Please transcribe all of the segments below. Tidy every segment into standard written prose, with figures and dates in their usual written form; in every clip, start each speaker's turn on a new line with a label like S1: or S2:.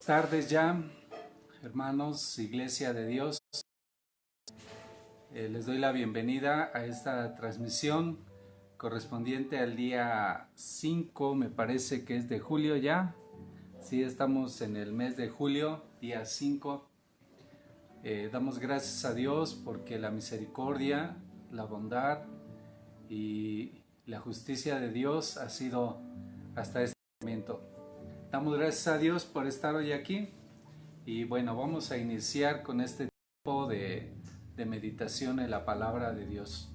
S1: tardes ya, hermanos, Iglesia de Dios. Les doy la bienvenida a esta transmisión correspondiente al día 5, me parece que es de julio ya. Sí, estamos en el mes de julio, día 5. Damos gracias a Dios porque la misericordia, la bondad y la justicia de Dios ha sido hasta este momento. Damos gracias a Dios por estar hoy aquí y bueno, vamos a iniciar con este tipo de meditación en la palabra de Dios.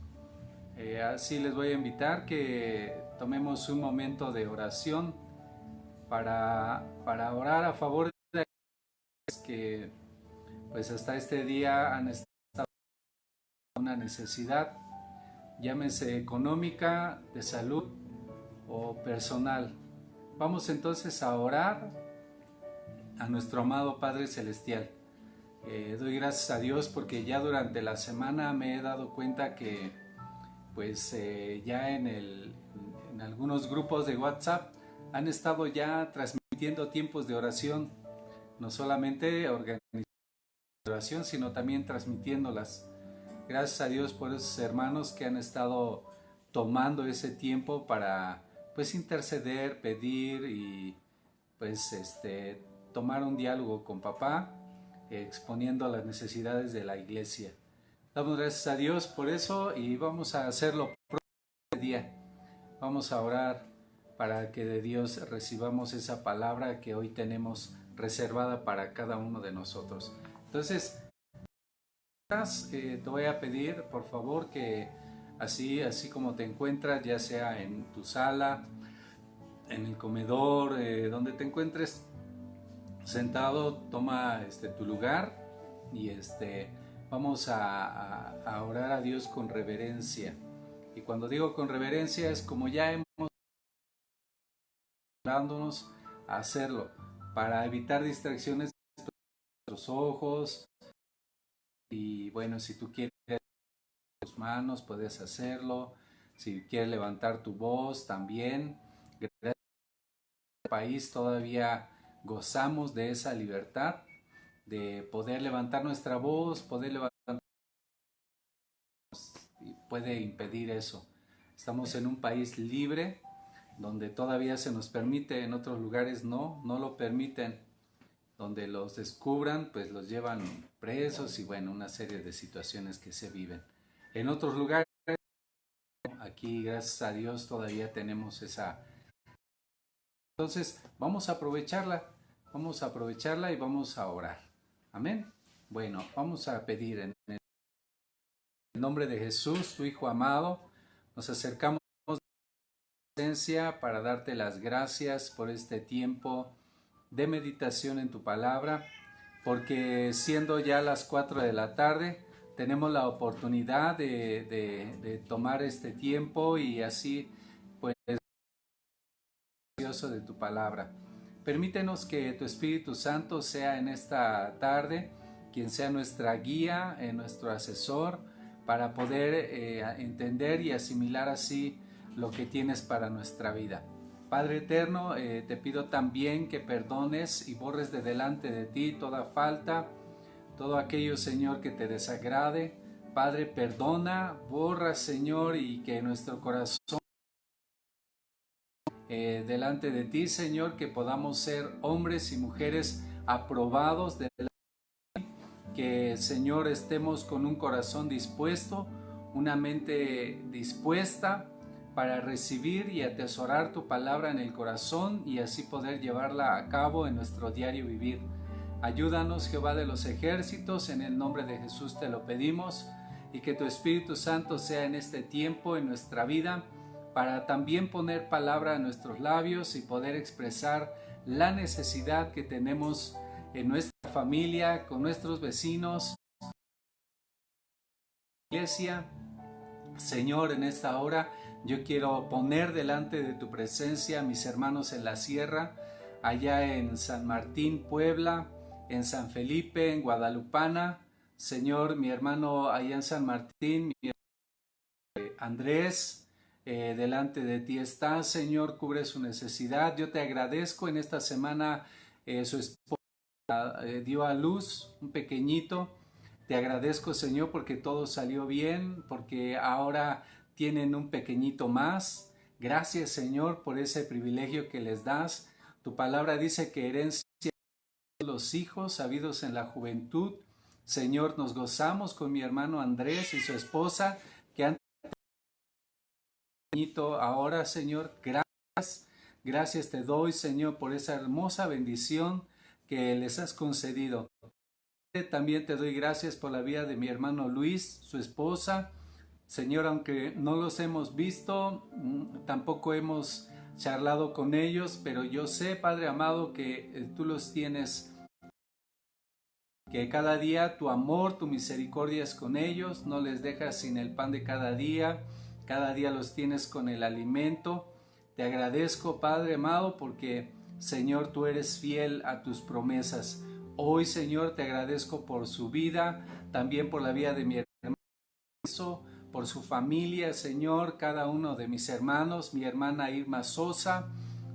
S1: Así les voy a invitar que tomemos un momento de oración para orar a favor de aquellos que pues hasta este día han estado en una necesidad, llámese económica, de salud o personal. Vamos entonces a orar a nuestro amado Padre Celestial. Doy gracias a Dios porque ya durante la semana me he dado cuenta que pues ya en algunos grupos de WhatsApp han estado ya transmitiendo tiempos de oración, no solamente organizando oración, sino también transmitiéndolas. Gracias a Dios por esos hermanos que han estado tomando ese tiempo para pues interceder, pedir y pues tomar un diálogo con papá, exponiendo las necesidades de la iglesia. Damos gracias a Dios por eso y vamos a hacerlo este día. Vamos a orar para que de Dios recibamos esa palabra que hoy tenemos reservada para cada uno de nosotros. Entonces, te voy a pedir por favor que así como te encuentras, ya sea en tu sala, en el comedor, donde te encuentres sentado, toma tu lugar y vamos a orar a Dios con reverencia. Y cuando digo con reverencia es como ya hemos dándonos a hacerlo para evitar distracciones de nuestros ojos. Y bueno, si tú quieres tus manos puedes hacerlo, si quieres levantar tu voz también. Gracias al país todavía gozamos de esa libertad de poder levantar nuestra voz, poder levantar, y puede impedir eso. Estamos en un país libre donde todavía se nos permite, en otros lugares no lo permiten. Donde los descubran pues los llevan presos y bueno, una serie de situaciones que se viven. En otros lugares, aquí gracias a Dios todavía tenemos esa. Entonces vamos a aprovecharla y vamos a orar. Amén. Bueno, vamos a pedir en el nombre de Jesús, tu Hijo amado, nos acercamos a tu presencia para darte las gracias por este tiempo de meditación en tu palabra, porque siendo ya las 4 de la tarde, tenemos la oportunidad de tomar este tiempo y así pues de tu palabra. Permítenos que tu Espíritu Santo sea en esta tarde quien sea nuestra guía, nuestro asesor, para poder entender y asimilar así lo que tienes para nuestra vida. Padre eterno, te pido también que perdones y borres de delante de ti toda falta, todo aquello, Señor, que te desagrade. Padre, perdona, borra, Señor, y que nuestro corazón delante de ti, Señor, que podamos ser hombres y mujeres aprobados de que, Señor, estemos con un corazón dispuesto, una mente dispuesta para recibir y atesorar tu palabra en el corazón y así poder llevarla a cabo en nuestro diario vivir. Ayúdanos, Jehová de los ejércitos, en el nombre de Jesús te lo pedimos, y que tu Espíritu Santo sea en este tiempo en nuestra vida para también poner palabra a nuestros labios y poder expresar la necesidad que tenemos en nuestra familia, con nuestros vecinos, iglesia. Señor, en esta hora yo quiero poner delante de tu presencia a mis hermanos en la sierra, allá en San Martín, Puebla, en San Felipe, en Guadalupana. Señor, mi hermano allá en San Martín, mi hermano Andrés, delante de ti está. Señor, cubre su necesidad. Yo te agradezco en esta semana su esposa dio a luz un pequeñito. Te agradezco, Señor, porque todo salió bien, porque ahora tienen un pequeñito más. Gracias, Señor, por ese privilegio que les das. Tu palabra dice que herencia de los hijos habidos en la juventud. Señor, nos gozamos con mi hermano Andrés y su esposa, que han tenido ahora, Señor. Gracias. Gracias te doy, Señor, por esa hermosa bendición que les has concedido. También te doy gracias por la vida de mi hermano Luis, su esposa. Señor, aunque no los hemos visto, tampoco hemos charlado con ellos, pero yo sé, Padre amado, que tú los tienes, que cada día tu amor, tu misericordia es con ellos, no les dejas sin el pan de cada día los tienes con el alimento. Te agradezco, Padre amado, porque, Señor, tú eres fiel a tus promesas. Hoy, Señor, te agradezco por su vida, también por la vida de mi hermano, por su familia, Señor, cada uno de mis hermanos, mi hermana Irma Sosa.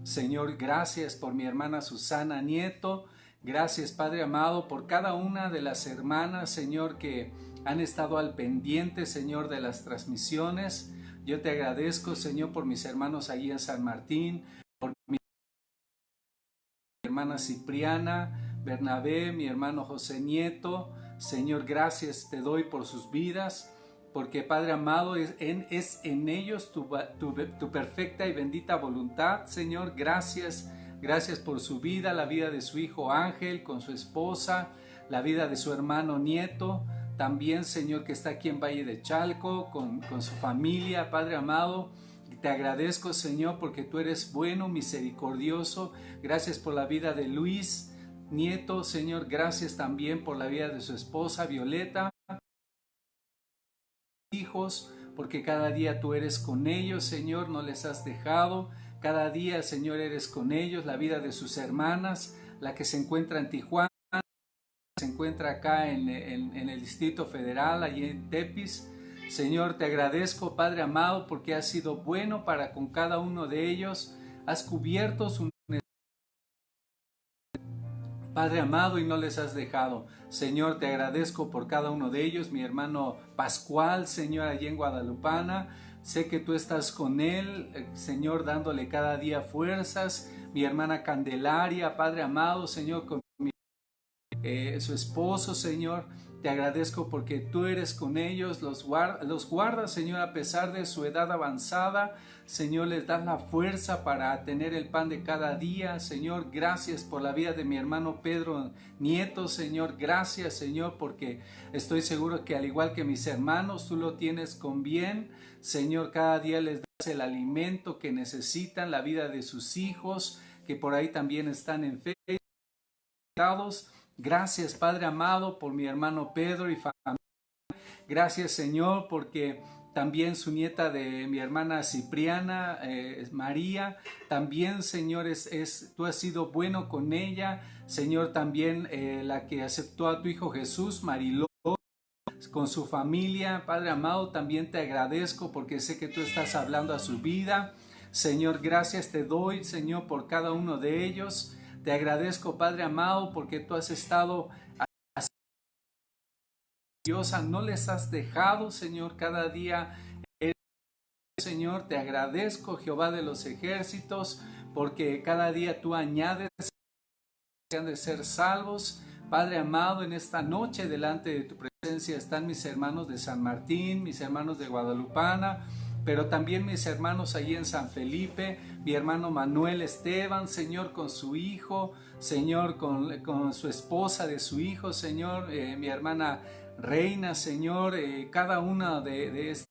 S1: Señor, gracias por mi hermana Susana Nieto. Gracias, Padre amado, por cada una de las hermanas, Señor, que han estado al pendiente, Señor, de las transmisiones. Yo te agradezco, Señor, por mis hermanos allí en San Martín, por mi hermana Cipriana, Bernabé, mi hermano José Nieto. Señor, gracias te doy por sus vidas, porque, Padre amado, es en ellos tu perfecta y bendita voluntad. Señor, gracias. Gracias por su vida, la vida de su hijo Ángel con su esposa, la vida de su hermano Nieto, también, Señor, que está aquí en Valle de Chalco con su familia, Padre amado. Te agradezco, Señor, porque tú eres bueno, misericordioso. Gracias por la vida de Luis Nieto, Señor. Gracias también por la vida de su esposa Violeta, hijos, porque cada día tú eres con ellos, Señor, no les has dejado. Cada día, Señor, eres con ellos, la vida de sus hermanas, la que se encuentra en Tijuana, se encuentra acá en el Distrito Federal, allí en Tepis. Señor, te agradezco, Padre amado, porque has sido bueno para con cada uno de ellos. Has cubierto su Padre amado y no les has dejado. Señor, te agradezco por cada uno de ellos. Mi hermano Pascual, Señor, allí en Guadalupana. Sé que tú estás con él, Señor, dándole cada día fuerzas. Mi hermana Candelaria, Padre amado, Señor, con su esposo, Señor. Te agradezco porque tú eres con ellos, los guardas, Señor, a pesar de su edad avanzada. Señor, les das la fuerza para tener el pan de cada día. Señor, gracias por la vida de mi hermano Pedro Nieto, Señor. Gracias, Señor, porque estoy seguro que al igual que mis hermanos, tú lo tienes con bien. Señor, cada día les das el alimento que necesitan, la vida de sus hijos, que por ahí también están enfermos. Gracias, Padre amado, por mi hermano Pedro y familia. Gracias, Señor, porque también su nieta de mi hermana Cipriana, María, también, Señor, tú has sido bueno con ella. Señor, también la que aceptó a tu Hijo Jesús, Mariló, con su familia. Padre amado, también te agradezco porque sé que tú estás hablando a su vida. Señor, gracias te doy, Señor, por cada uno de ellos. Te agradezco, Padre amado, porque tú has estado Diosa, no les has dejado, Señor, cada día. Señor, te agradezco, Jehová de los ejércitos, porque cada día tú añades que han de ser salvos. Padre amado, en esta noche delante de tu presencia están mis hermanos de San Martín, mis hermanos de Guadalupana, pero también mis hermanos allí en San Felipe, mi hermano Manuel Esteban, Señor, con su hijo, Señor, con su esposa de su hijo, Señor, mi hermana Reina, Señor, cada una de este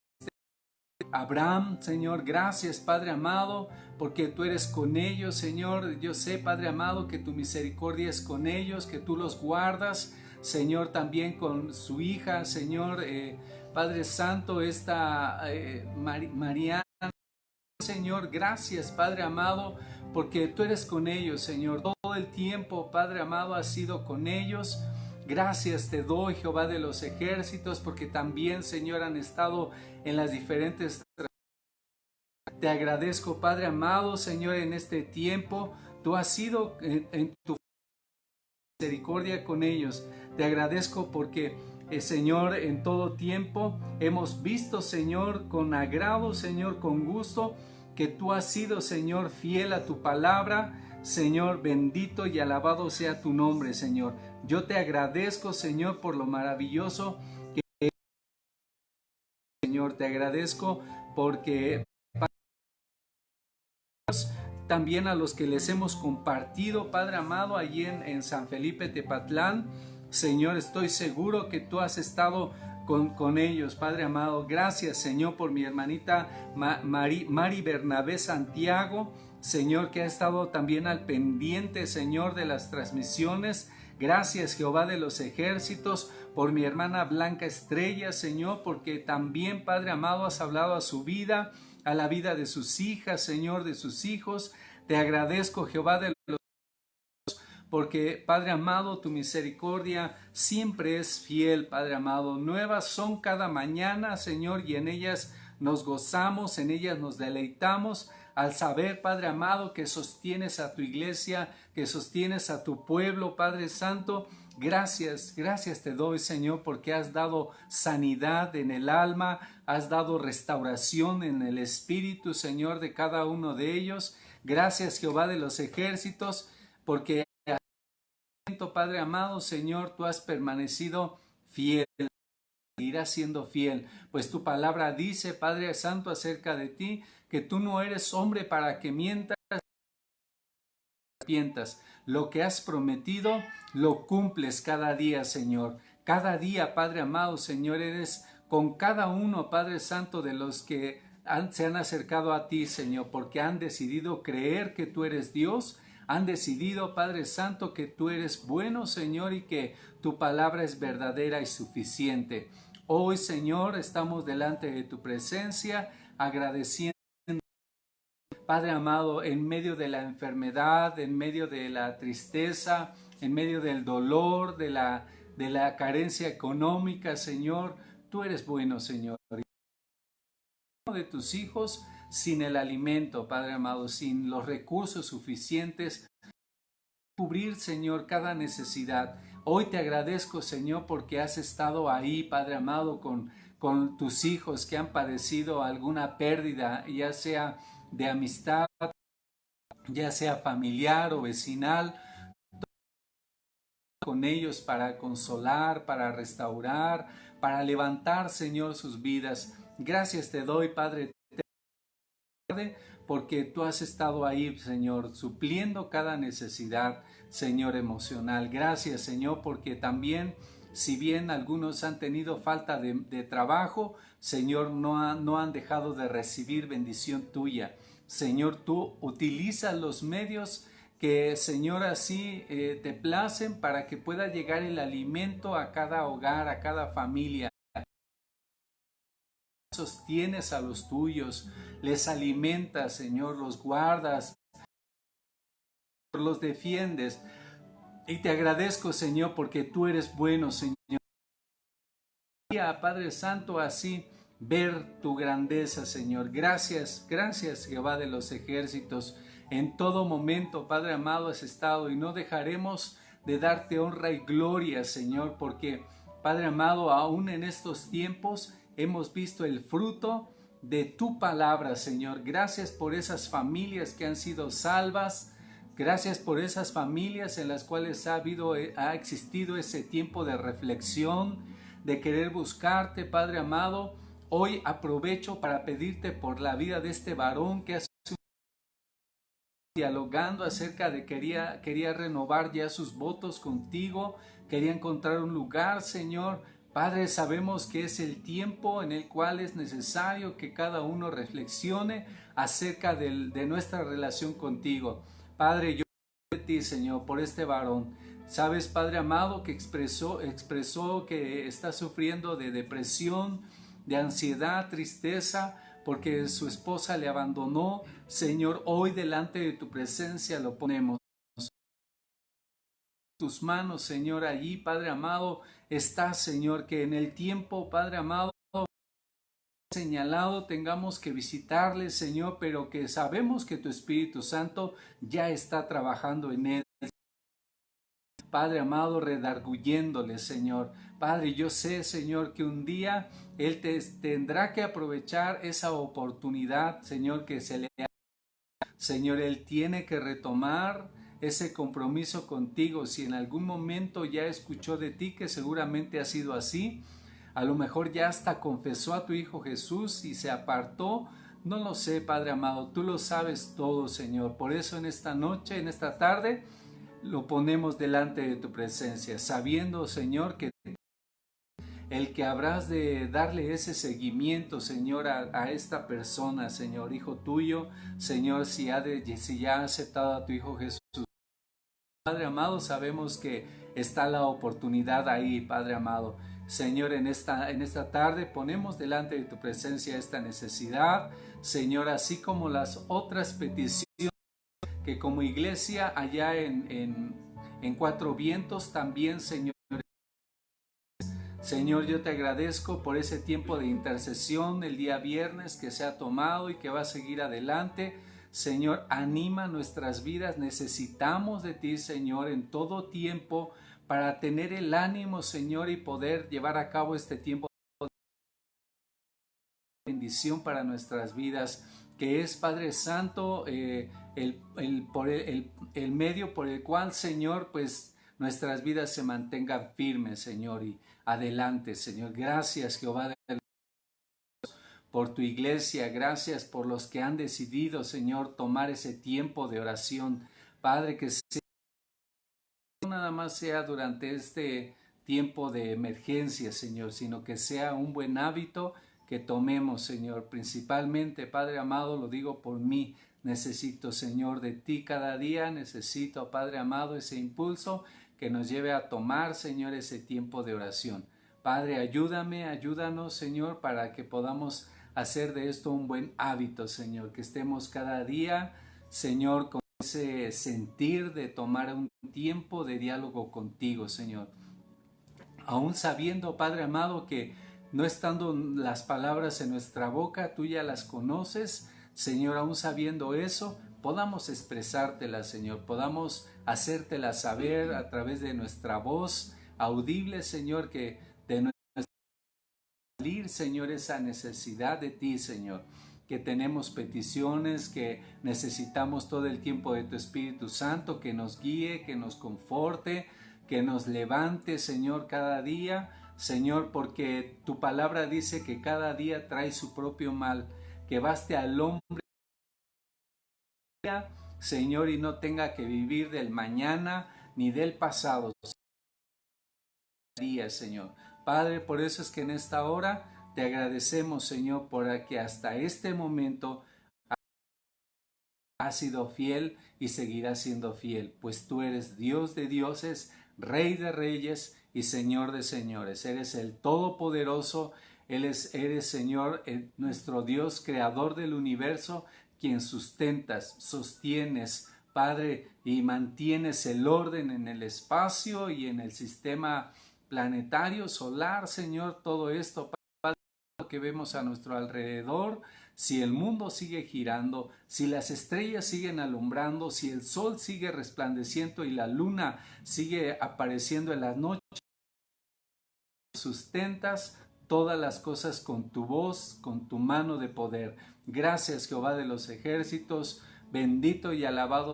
S1: Abraham, Señor, gracias, Padre amado, porque tú eres con ellos, Señor. Yo sé, Padre amado, que tu misericordia es con ellos, que tú los guardas, Señor, también con su hija, Señor, Padre Santo, esta Mariana, Señor, gracias, Padre amado, porque tú eres con ellos, Señor. Todo el tiempo, Padre amado, has sido con ellos. Gracias te doy, Jehová de los ejércitos, porque también, Señor, han estado en las diferentes. Te agradezco, Padre amado, Señor, en este tiempo. Tú has sido en tu misericordia con ellos. Te agradezco porque, Señor, en todo tiempo hemos visto, Señor, con agrado, Señor, con gusto, que tú has sido, Señor, fiel a tu palabra. Señor, bendito y alabado sea tu nombre, Señor. Yo te agradezco, Señor, por lo maravilloso que eres, Señor. Te agradezco porque también a los que les hemos compartido, Padre amado, allí en San Felipe Tepatlán. Señor, estoy seguro que tú has estado con ellos, Padre amado. Gracias, Señor, por mi hermanita Mari Bernabé Santiago, Señor, que ha estado también al pendiente, Señor, de las transmisiones. Gracias, Jehová de los ejércitos, por mi hermana Blanca Estrella, Señor, porque también, Padre amado, has hablado a su vida, a la vida de sus hijas, Señor, de sus hijos. Te agradezco, Jehová de los, porque, Padre amado, tu misericordia siempre es fiel, Padre amado. Nuevas son cada mañana, Señor, y en ellas nos gozamos, en ellas nos deleitamos, al saber, Padre amado, que sostienes a tu iglesia, que sostienes a tu pueblo, Padre Santo. Gracias, gracias te doy, Señor, porque has dado sanidad en el alma, has dado restauración en el espíritu, Señor, de cada uno de ellos. Gracias, Jehová de los ejércitos, porque, Padre amado, Señor, tú has permanecido fiel, seguirás siendo fiel, pues tu palabra dice, Padre Santo, acerca de ti, que tú no eres hombre para que mientas. Lo que has prometido, lo cumples cada día, Señor. Cada día, Padre amado, Señor, eres con cada uno, Padre Santo, de los que se han acercado a ti, Señor, porque han decidido creer que tú eres Dios. Han decidido, Padre Santo, que tú eres bueno, Señor, y que tu palabra es verdadera y suficiente. Hoy, Señor, estamos delante de tu presencia, agradeciendo, Padre amado, en medio de la enfermedad, en medio de la tristeza, en medio del dolor, de la carencia económica, Señor, tú eres bueno, Señor. De tus hijos sin el alimento, Padre amado, sin los recursos suficientes, cubrir, Señor, cada necesidad. Hoy te agradezco, Señor, porque has estado ahí, Padre amado, con tus hijos que han padecido alguna pérdida, ya sea de amistad, ya sea familiar o vecinal, con ellos para consolar, para restaurar, para levantar, Señor, sus vidas. Gracias te doy, Padre, porque tú has estado ahí, Señor, supliendo cada necesidad, Señor, emocional. Gracias, Señor, porque también, si bien algunos han tenido falta de trabajo, Señor, no han dejado de recibir bendición tuya. Señor, tú utilizas los medios que, Señor, así te placen para que pueda llegar el alimento a cada hogar, a cada familia. Sostienes a los tuyos, les alimentas, Señor, los guardas, los defiendes. Y te agradezco, Señor, porque tú eres bueno, Señor. Padre Santo, así ver tu grandeza, Señor. Gracias, gracias, Jehová de los ejércitos. En todo momento, Padre amado, has estado y no dejaremos de darte honra y gloria, Señor, porque, Padre amado, aún en estos tiempos hemos visto el fruto de tu palabra, Señor. Gracias por esas familias que han sido salvas. Gracias por esas familias en las cuales ha existido ese tiempo de reflexión, de querer buscarte, Padre amado. Hoy aprovecho para pedirte por la vida de este varón que ha dialogando acerca de quería renovar ya sus votos contigo, quería encontrar un lugar, Señor. Padre, sabemos que es el tiempo en el cual es necesario que cada uno reflexione acerca de nuestra relación contigo. Padre, yo pido de ti, Señor, por este varón. Sabes, Padre amado, que expresó que está sufriendo de depresión, de ansiedad, tristeza, porque su esposa le abandonó. Señor, hoy delante de tu presencia lo ponemos. Tus manos, Señor, allí, Padre amado, está, Señor, que en el tiempo, Padre amado, señalado tengamos que visitarle, Señor, pero que sabemos que tu Espíritu Santo ya está trabajando en él. Padre amado, redarguyéndole, Señor. Padre, yo sé, Señor, que un día él tendrá que aprovechar esa oportunidad, Señor, que se le ha. Señor, él tiene que retomar ese compromiso contigo. Si en algún momento ya escuchó de ti, que seguramente ha sido así, a lo mejor ya hasta confesó a tu Hijo Jesús y se apartó. No lo sé, Padre amado, tú lo sabes todo, Señor. Por eso en esta noche, en esta tarde, lo ponemos delante de tu presencia, sabiendo, Señor, que el que habrás de darle ese seguimiento, Señor, a esta persona, Señor, hijo tuyo, Señor, si ya ha aceptado a tu Hijo Jesús. Padre amado, sabemos que está la oportunidad ahí, Padre amado. Señor, en esta tarde ponemos delante de tu presencia esta necesidad, Señor, así como las otras peticiones que como iglesia allá en Cuatro Vientos también, Señor. Señor, yo te agradezco por ese tiempo de intercesión el día viernes que se ha tomado y que va a seguir adelante. Señor, anima nuestras vidas. Necesitamos de ti, Señor, en todo tiempo para tener el ánimo, Señor, y poder llevar a cabo este tiempo de bendición para nuestras vidas, que es, Padre Santo, el medio por el cual, Señor, pues nuestras vidas se mantengan firmes, Señor, y adelante, Señor. Gracias, Jehová, por tu iglesia. Gracias por los que han decidido, Señor, tomar ese tiempo de oración. Padre, que no nada más sea durante este tiempo de emergencia, Señor, sino que sea un buen hábito que tomemos, Señor. Principalmente, Padre amado, lo digo por mí. Necesito, Señor, de ti cada día. Necesito, Padre amado, ese impulso que nos lleve a tomar, Señor, ese tiempo de oración. Padre, ayúdanos, Señor, para que podamos hacer de esto un buen hábito, Señor, que estemos cada día, Señor, con ese sentir de tomar un tiempo de diálogo contigo, Señor. Aún sabiendo, Padre amado, que no estando las palabras en nuestra boca, tú ya las conoces, Señor, aún sabiendo eso, podamos expresártelas, Señor, podamos hacértelas saber a través de nuestra voz audible, Señor, que de nuestra salir, Señor, esa necesidad de ti, Señor, que tenemos peticiones, que necesitamos todo el tiempo de tu Espíritu Santo, que nos guíe, que nos conforte, que nos levante, Señor, cada día, Señor, porque tu palabra dice que cada día trae su propio mal, que baste al hombre, Señor, y no tenga que vivir del mañana ni del pasado día, Señor. Padre, por eso es que en esta hora te agradecemos, Señor, por que hasta este momento has sido fiel y seguirás siendo fiel, pues tú eres Dios de dioses, Rey de reyes y Señor de señores. Eres el Todopoderoso, eres Señor, nuestro Dios, creador del universo, quien sustentas, sostienes, Padre, y mantienes el orden en el espacio y en el sistema planetario, solar, Señor, todo esto, Padre, que vemos a nuestro alrededor. Si el mundo sigue girando, si las estrellas siguen alumbrando, si el sol sigue resplandeciendo y la luna sigue apareciendo en las noches, sustentas todas las cosas con tu voz, con tu mano de poder. Gracias, Jehová de los ejércitos, bendito y alabado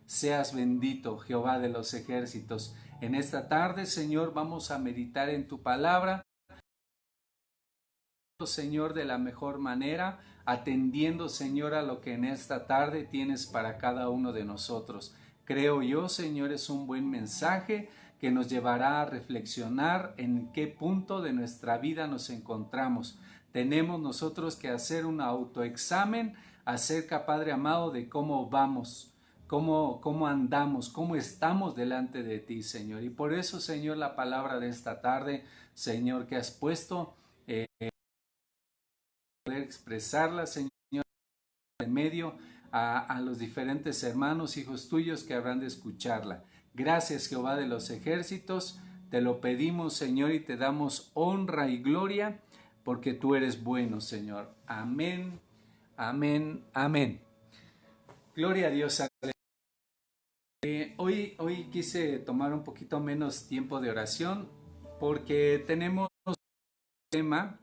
S1: seas bendito, Jehová de los ejércitos. En esta tarde, Señor, vamos a meditar en tu palabra, Señor, de la mejor manera, atendiendo, Señor, a lo que en esta tarde tienes para cada uno de nosotros. Creo yo, Señor, es un buen mensaje que nos llevará a reflexionar en qué punto de nuestra vida nos encontramos. Tenemos nosotros que hacer un autoexamen acerca, Padre amado, de cómo vamos, cómo andamos, cómo estamos delante de ti, Señor. Y por eso, Señor, la palabra de esta tarde, Señor, que has puesto, poder expresarla, Señor, en medio a los diferentes hermanos, hijos tuyos que habrán de escucharla. Gracias, Jehová de los ejércitos, te lo pedimos, Señor, y te damos honra y gloria, porque tú eres bueno, Señor. Amén, amén, amén. Gloria a Dios. hoy quise tomar un poquito menos tiempo de oración porque tenemos un tema,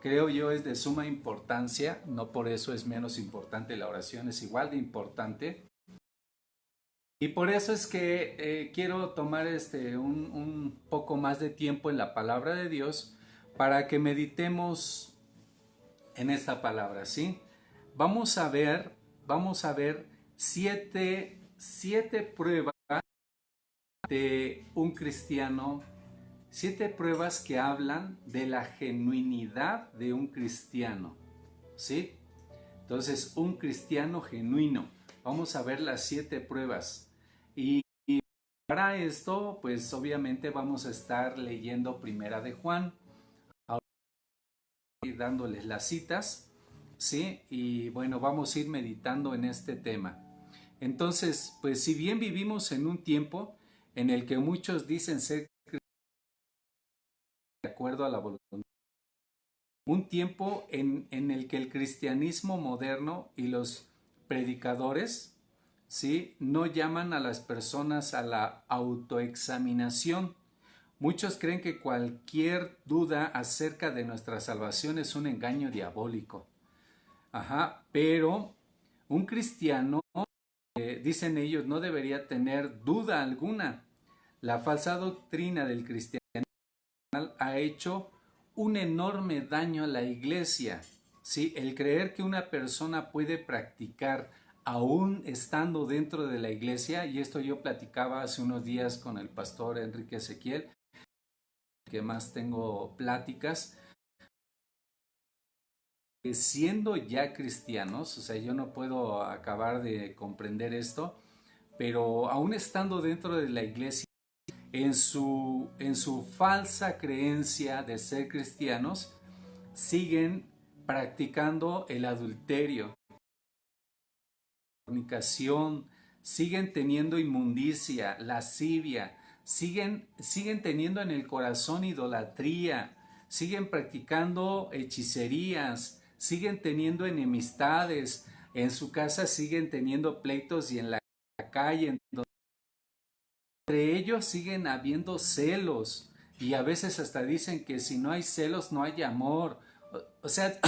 S1: creo yo, es de suma importancia, no por eso es menos importante la oración, es igual de importante. Y por eso es que quiero tomar un poco más de tiempo en la palabra de Dios para que meditemos en esta palabra, ¿sí? Vamos a ver siete pruebas de un cristiano, siete pruebas que hablan de la genuinidad de un cristiano, ¿sí? Entonces, un cristiano genuino. Vamos a ver las 7 pruebas. Y para esto, pues obviamente vamos a estar leyendo Primera de Juan, y dándoles las citas, ¿sí? Y bueno, vamos a ir meditando en este tema. Entonces, pues si bien vivimos en un tiempo en el que muchos dicen ser de acuerdo a la voluntad, un tiempo en el que el cristianismo moderno y los predicadores, ¿sí?, no llaman a las personas a la autoexaminación. Muchos creen que cualquier duda acerca de nuestra salvación es un engaño diabólico. Pero un cristiano, dicen ellos, no debería tener duda alguna. La falsa doctrina del cristianismo ha hecho un enorme daño a la iglesia. ¿Sí? El creer que una persona puede practicar aún estando dentro de la iglesia, y esto yo platicaba hace unos días con el pastor Enrique Ezequiel, que más tengo pláticas, siendo ya cristianos, o sea, yo no puedo acabar de comprender esto, pero aún estando dentro de la iglesia, en su falsa creencia de ser cristianos, siguen practicando el adulterio, la fornicación, siguen teniendo inmundicia, lascivia, siguen teniendo en el corazón idolatría, siguen practicando hechicerías, siguen teniendo enemistades, en su casa siguen teniendo pleitos y en la calle, entre ellos siguen habiendo celos y a veces hasta dicen que si no hay celos no hay amor. O sea,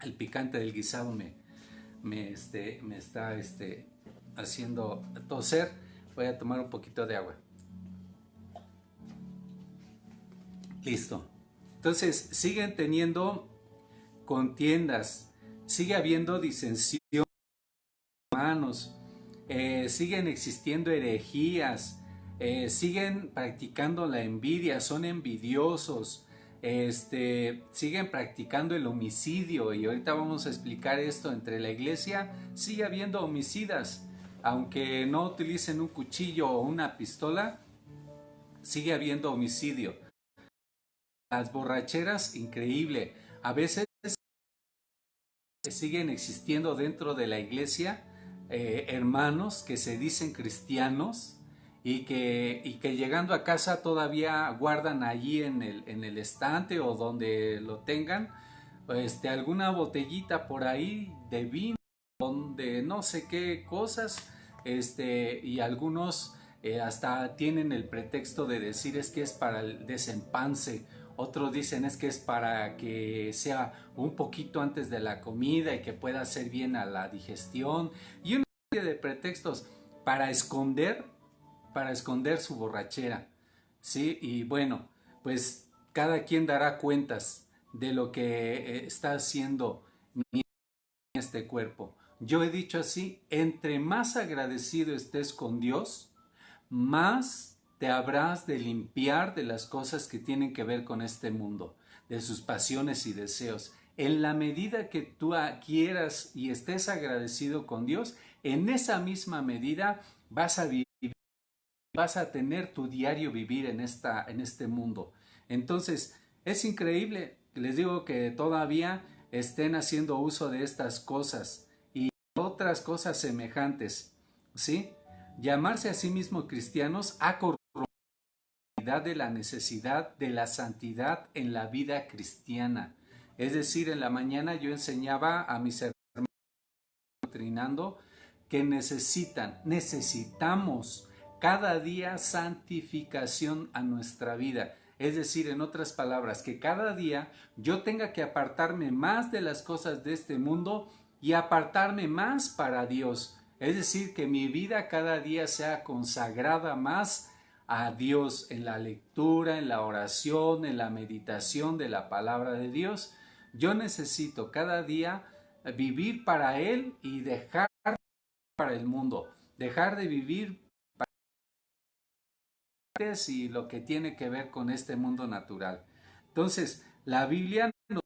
S1: el picante del guisado me está haciendo toser. Voy a tomar un poquito de agua. Listo. Entonces, siguen teniendo contiendas, sigue habiendo disensión humanos, siguen existiendo herejías, siguen practicando la envidia, son envidiosos, siguen practicando el homicidio, y ahorita vamos a explicar esto. Entre la iglesia sigue habiendo homicidas, aunque no utilicen un cuchillo o una pistola, sigue habiendo homicidio. Las borracheras, increíble, a veces siguen existiendo dentro de la iglesia hermanos que se dicen cristianos y que llegando a casa todavía guardan allí en el estante o donde lo tengan, alguna botellita por ahí de vino, de no sé qué cosas, y algunos hasta tienen el pretexto de decir es que es para el desempance. Otros dicen es que es para que sea un poquito antes de la comida y que pueda hacer bien a la digestión, y una serie de pretextos para esconder su borrachera, ¿sí? Y bueno, pues cada quien dará cuentas de lo que está haciendo este cuerpo. Yo he dicho así: entre más agradecido estés con Dios, más te habrás de limpiar de las cosas que tienen que ver con este mundo, de sus pasiones y deseos. En la medida que tú quieras y estés agradecido con Dios, en esa misma medida vas a vivir, vas a tener tu diario vivir en este mundo. Entonces, es increíble, les digo, que todavía estén haciendo uso de estas cosas y otras cosas semejantes, ¿sí? Llamarse a sí mismos cristianos ha corrompido de la necesidad de la santidad en la vida cristiana. Es decir, en la mañana yo enseñaba a mis hermanos doctrinando que necesitamos cada día santificación a nuestra vida. Es decir, en otras palabras, que cada día yo tenga que apartarme más de las cosas de este mundo y apartarme más para Dios. Es decir, que mi vida cada día sea consagrada más a Dios en la lectura, en la oración, en la meditación de la palabra de Dios. Yo necesito cada día vivir para Él y dejar para el mundo, dejar de vivir y lo que tiene que ver con este mundo natural. Entonces, la Biblia no es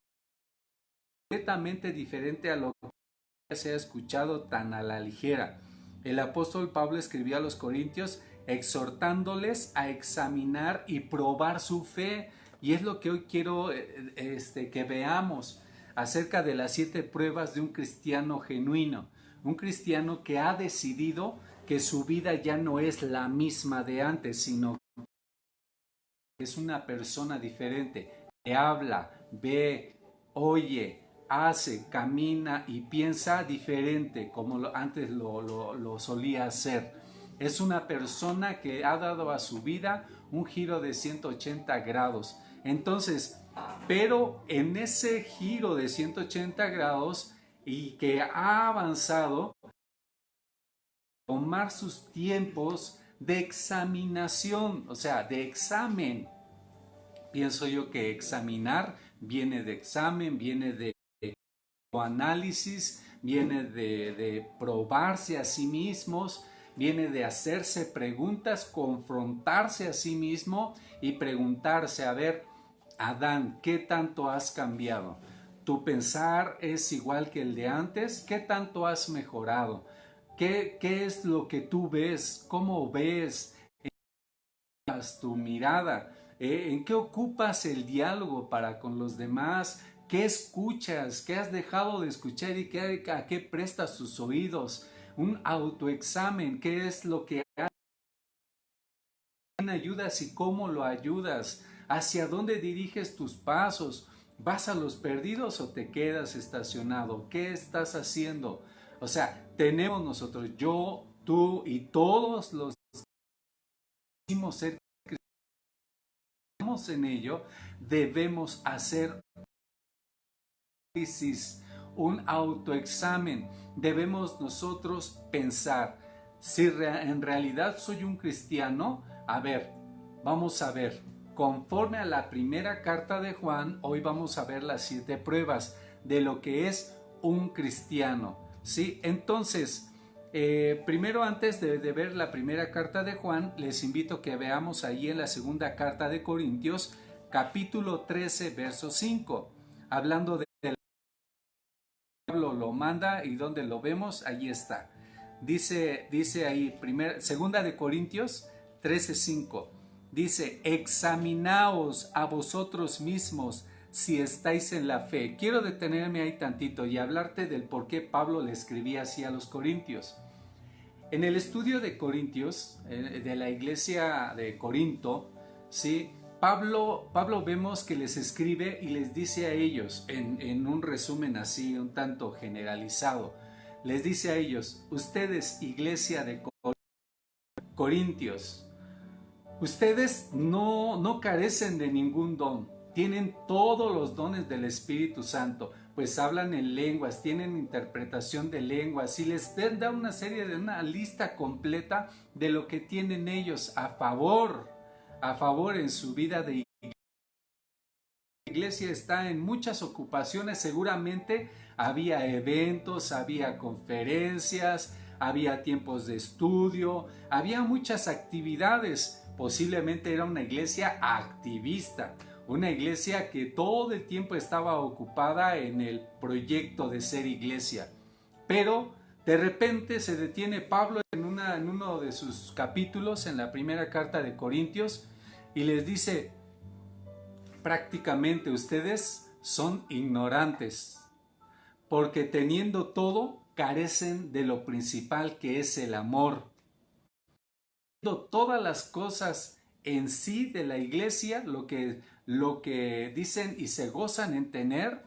S1: completamente diferente a lo que se ha escuchado tan a la ligera. El apóstol Pablo escribió a los Corintios exhortándoles a examinar y probar su fe, y es lo que hoy quiero que veamos acerca de las 7 pruebas de un cristiano genuino, un cristiano que ha decidido que su vida ya no es la misma de antes, sino que es una persona diferente, que habla, ve, oye, hace, camina y piensa diferente como antes lo solía hacer. Es una persona que ha dado a su vida un giro de 180 grados. Entonces, pero en ese giro de 180 grados y que ha avanzado, tomar sus tiempos de examinación, o sea, de examen. Pienso yo que examinar viene de examen, viene de análisis, viene de probarse a sí mismos, viene de hacerse preguntas, confrontarse a sí mismo y preguntarse, a ver, Adán, ¿qué tanto has cambiado? ¿Tu pensar es igual que el de antes? ¿Qué tanto has mejorado? ¿Qué es lo que tú ves? ¿Cómo ves tu mirada? ¿En qué ocupas el diálogo para con los demás? ¿Qué escuchas? ¿Qué has dejado de escuchar y a qué prestas tus oídos? Un autoexamen, ¿qué es lo que haces? ¿Quién ayudas y cómo lo ayudas? ¿Hacia dónde diriges tus pasos? ¿Vas a los perdidos o te quedas estacionado? ¿Qué estás haciendo? O sea, tenemos nosotros, yo, tú y todos los que decimos ser cristianos en ello, debemos hacer un autoexamen. Debemos nosotros pensar, si en realidad soy un cristiano, a ver, vamos a ver, conforme a la primera carta de Juan, hoy vamos a ver las 7 pruebas de lo que es un cristiano, ¿sí? Entonces, primero antes de ver la primera carta de Juan, les invito a que veamos ahí en la segunda carta de Corintios, capítulo 13, verso 5, hablando de Pablo lo manda y donde lo vemos, ahí está. Dice ahí, segunda de Corintios 13:5. Dice, examinaos a vosotros mismos si estáis en la fe. Quiero detenerme ahí tantito y hablarte del por qué Pablo le escribía así a los corintios. En el estudio de Corintios, de la iglesia de Corinto, ¿sí? Pablo vemos que les escribe y les dice a ellos, en un resumen así, un tanto generalizado, les dice a ellos, ustedes, iglesia de Corintios, ustedes no carecen de ningún don, tienen todos los dones del Espíritu Santo, pues hablan en lenguas, tienen interpretación de lenguas y les da una lista completa de lo que tienen ellos a favor en su vida de iglesia. La iglesia está en muchas ocupaciones, seguramente había eventos, había conferencias, había tiempos de estudio, había muchas actividades, posiblemente era una iglesia activista, una iglesia que todo el tiempo estaba ocupada en el proyecto de ser iglesia, pero de repente se detiene Pablo en uno de sus capítulos en la primera carta de Corintios y les dice, prácticamente ustedes son ignorantes, porque teniendo todo, carecen de lo principal que es el amor. Todas las cosas en sí de la iglesia, lo que dicen y se gozan en tener,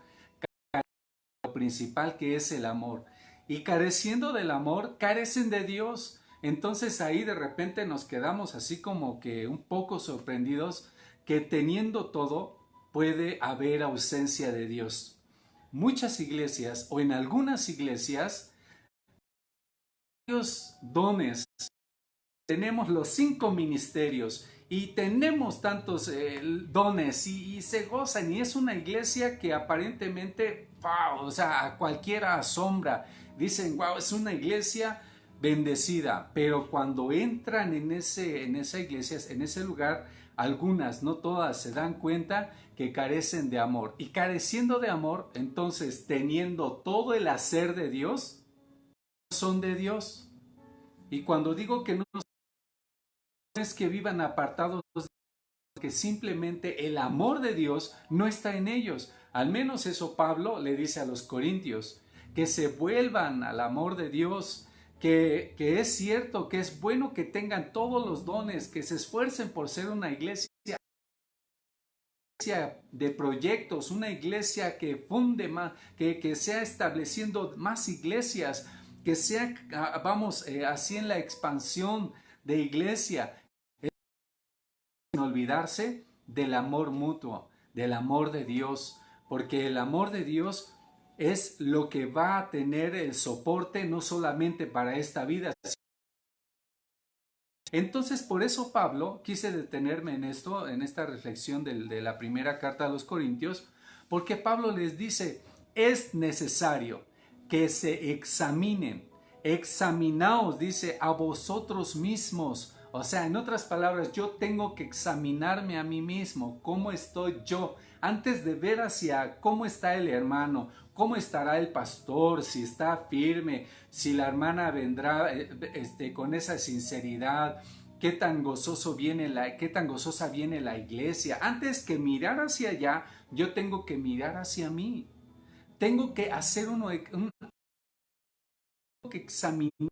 S1: lo principal que es el amor. y careciendo del amor, carecen de Dios. Entonces ahí de repente nos quedamos así como que un poco sorprendidos que teniendo todo puede haber ausencia de Dios. Muchas iglesias o en algunas iglesias, los dones, tenemos los 5 ministerios y tenemos tantos dones y se gozan y es una iglesia que aparentemente, wow, o sea, a cualquiera asombra. Dicen, wow, es una iglesia bendecida, pero cuando entran en esa iglesia, en ese lugar, algunas, no todas, se dan cuenta que carecen de amor. Y careciendo de amor, entonces teniendo todo el hacer de Dios, son de Dios. Y cuando digo que no es que vivan apartados, que simplemente el amor de Dios no está en ellos. Al menos eso Pablo le dice a los corintios, que se vuelvan al amor de Dios, que es cierto, que es bueno que tengan todos los dones, que se esfuercen por ser una iglesia de proyectos, una iglesia que funde más, que sea estableciendo más iglesias, que sea, vamos, así en la expansión de iglesia, sin olvidarse del amor mutuo, del amor de Dios, porque el amor de Dios es lo que va a tener el soporte no solamente para esta vida. Entonces, por eso Pablo, quise detenerme en esto, en esta reflexión de la primera carta a los Corintios, porque Pablo les dice, es necesario que se examinen, examinaos, dice, a vosotros mismos. O sea, en otras palabras, yo tengo que examinarme a mí mismo, cómo estoy yo, antes de ver hacia cómo está el hermano, cómo estará el pastor, si está firme, si la hermana vendrá con esa sinceridad, qué tan gozosa viene la iglesia. Antes que mirar hacia allá, yo tengo que mirar hacia mí. Tengo que hacer que examinar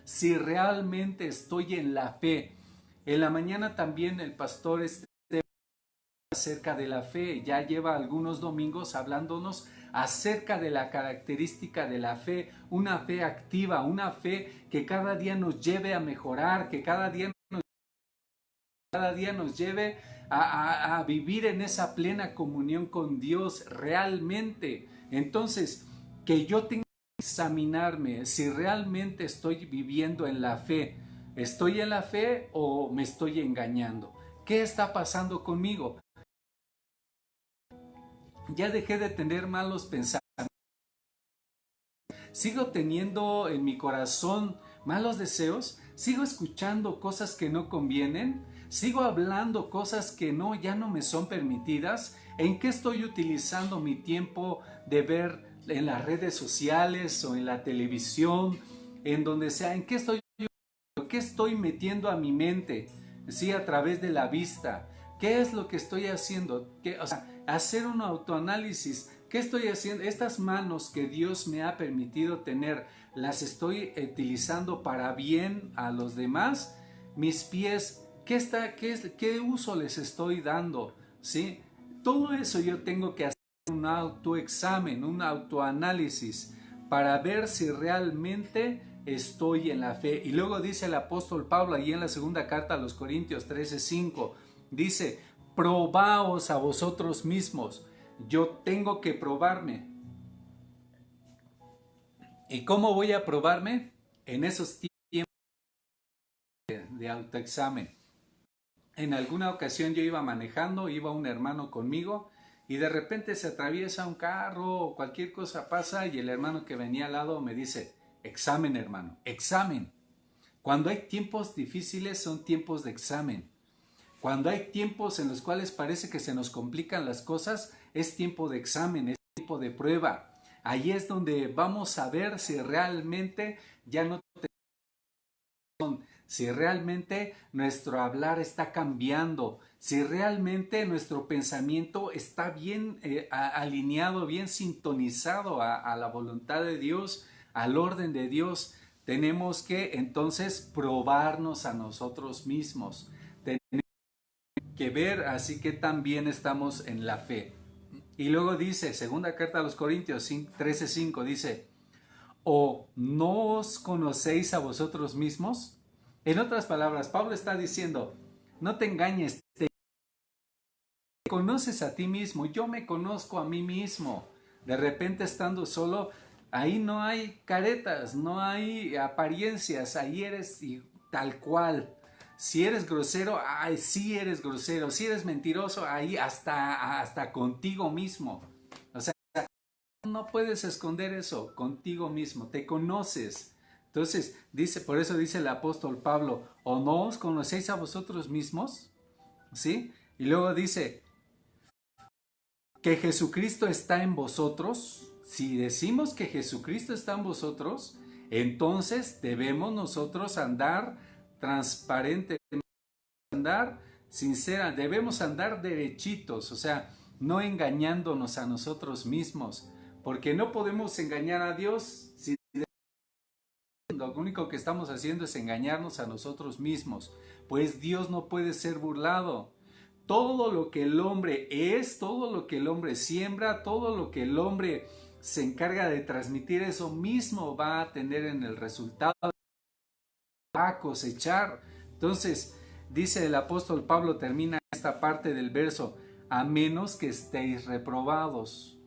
S1: si realmente estoy en la fe. En la mañana también el pastor acerca de la fe, ya lleva algunos domingos hablándonos acerca de la característica de la fe, una fe activa, una fe que cada día nos lleve a mejorar, que cada día nos lleve a vivir en esa plena comunión con Dios realmente. Entonces, que yo tenga que examinarme si realmente estoy viviendo en la fe. ¿Estoy en la fe o me estoy engañando? ¿Qué está pasando conmigo? Ya dejé de tener malos pensamientos. Sigo teniendo en mi corazón malos deseos. Sigo escuchando cosas que no convienen. Sigo hablando cosas que ya no me son permitidas. ¿En qué estoy utilizando mi tiempo de ver en las redes sociales o en la televisión? En donde sea, ¿en qué estoy metiendo a mi mente? Sí, a través de la vista. ¿Qué es lo que estoy haciendo? O sea, hacer un autoanálisis. ¿Qué estoy haciendo? Estas manos que Dios me ha permitido tener, ¿las estoy utilizando para bien a los demás? Mis pies, ¿qué uso les estoy dando? ¿Sí? Todo eso yo tengo que hacer un autoexamen, un autoanálisis para ver si realmente estoy en la fe. Y luego dice el apóstol Pablo allí en la segunda carta a los Corintios 13:5, dice, probaos a vosotros mismos. Yo tengo que probarme. ¿Y cómo voy a probarme? En esos tiempos de autoexamen. En alguna ocasión yo iba manejando, iba un hermano conmigo y de repente se atraviesa un carro o cualquier cosa pasa y el hermano que venía al lado me dice, examen hermano, examen. Cuando hay tiempos difíciles son tiempos de examen. Cuando hay tiempos en los cuales parece que se nos complican las cosas, es tiempo de examen, es tiempo de prueba. Ahí es donde vamos a ver si realmente ya no tenemos, si realmente nuestro hablar está cambiando, si realmente nuestro pensamiento está bien alineado, bien sintonizado a la voluntad de Dios, al orden de Dios. Tenemos que entonces probarnos a nosotros mismos. Tenemos que ver así que también estamos en la fe. Y luego dice, segunda carta a los Corintios 13:5, dice, ¿O no os conocéis a vosotros mismos? En otras palabras, Pablo está diciendo, no te engañes, te conoces a ti mismo, yo me conozco a mí mismo. De repente estando solo, ahí no hay caretas, no hay apariencias, ahí eres tal cual. Si eres grosero, ay, sí eres grosero. Si eres mentiroso, ahí hasta contigo mismo. O sea, no puedes esconder eso contigo mismo, te conoces. Entonces, dice, por eso dice el apóstol Pablo, ¿o no os conocéis a vosotros mismos? ¿Sí? Y luego dice, que Jesucristo está en vosotros. Si decimos que Jesucristo está en vosotros, entonces debemos nosotros andar transparente, andar sincera, debemos andar derechitos, o sea, no engañándonos a nosotros mismos, porque no podemos engañar a Dios si lo único que estamos haciendo es engañarnos a nosotros mismos, pues Dios no puede ser burlado. Todo lo que el hombre es, todo lo que el hombre siembra, todo lo que el hombre se encarga de transmitir, eso mismo va a tener en el resultado, va a cosechar. Entonces, dice el apóstol Pablo, termina esta parte del verso, a menos que estéis reprobados.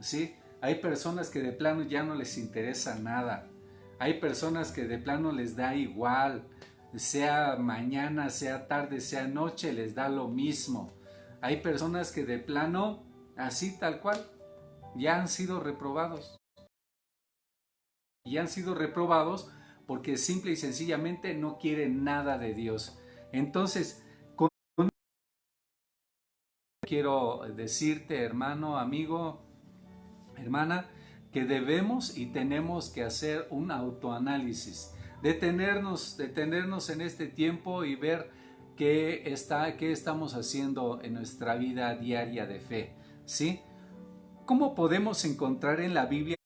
S1: ¿Sí? Hay personas que de plano ya no les interesa nada. Hay personas que de plano les da igual, sea mañana, sea tarde, sea noche, les da lo mismo. Hay personas que de plano, así tal cual, ya han sido reprobados. Y han sido reprobados porque simple y sencillamente no quieren nada de Dios. Entonces, quiero decirte, hermano, amigo, hermana, que debemos y tenemos que hacer un autoanálisis, detenernos en este tiempo y ver qué estamos haciendo en nuestra vida diaria de fe, ¿sí? ¿Cómo podemos encontrar en la Biblia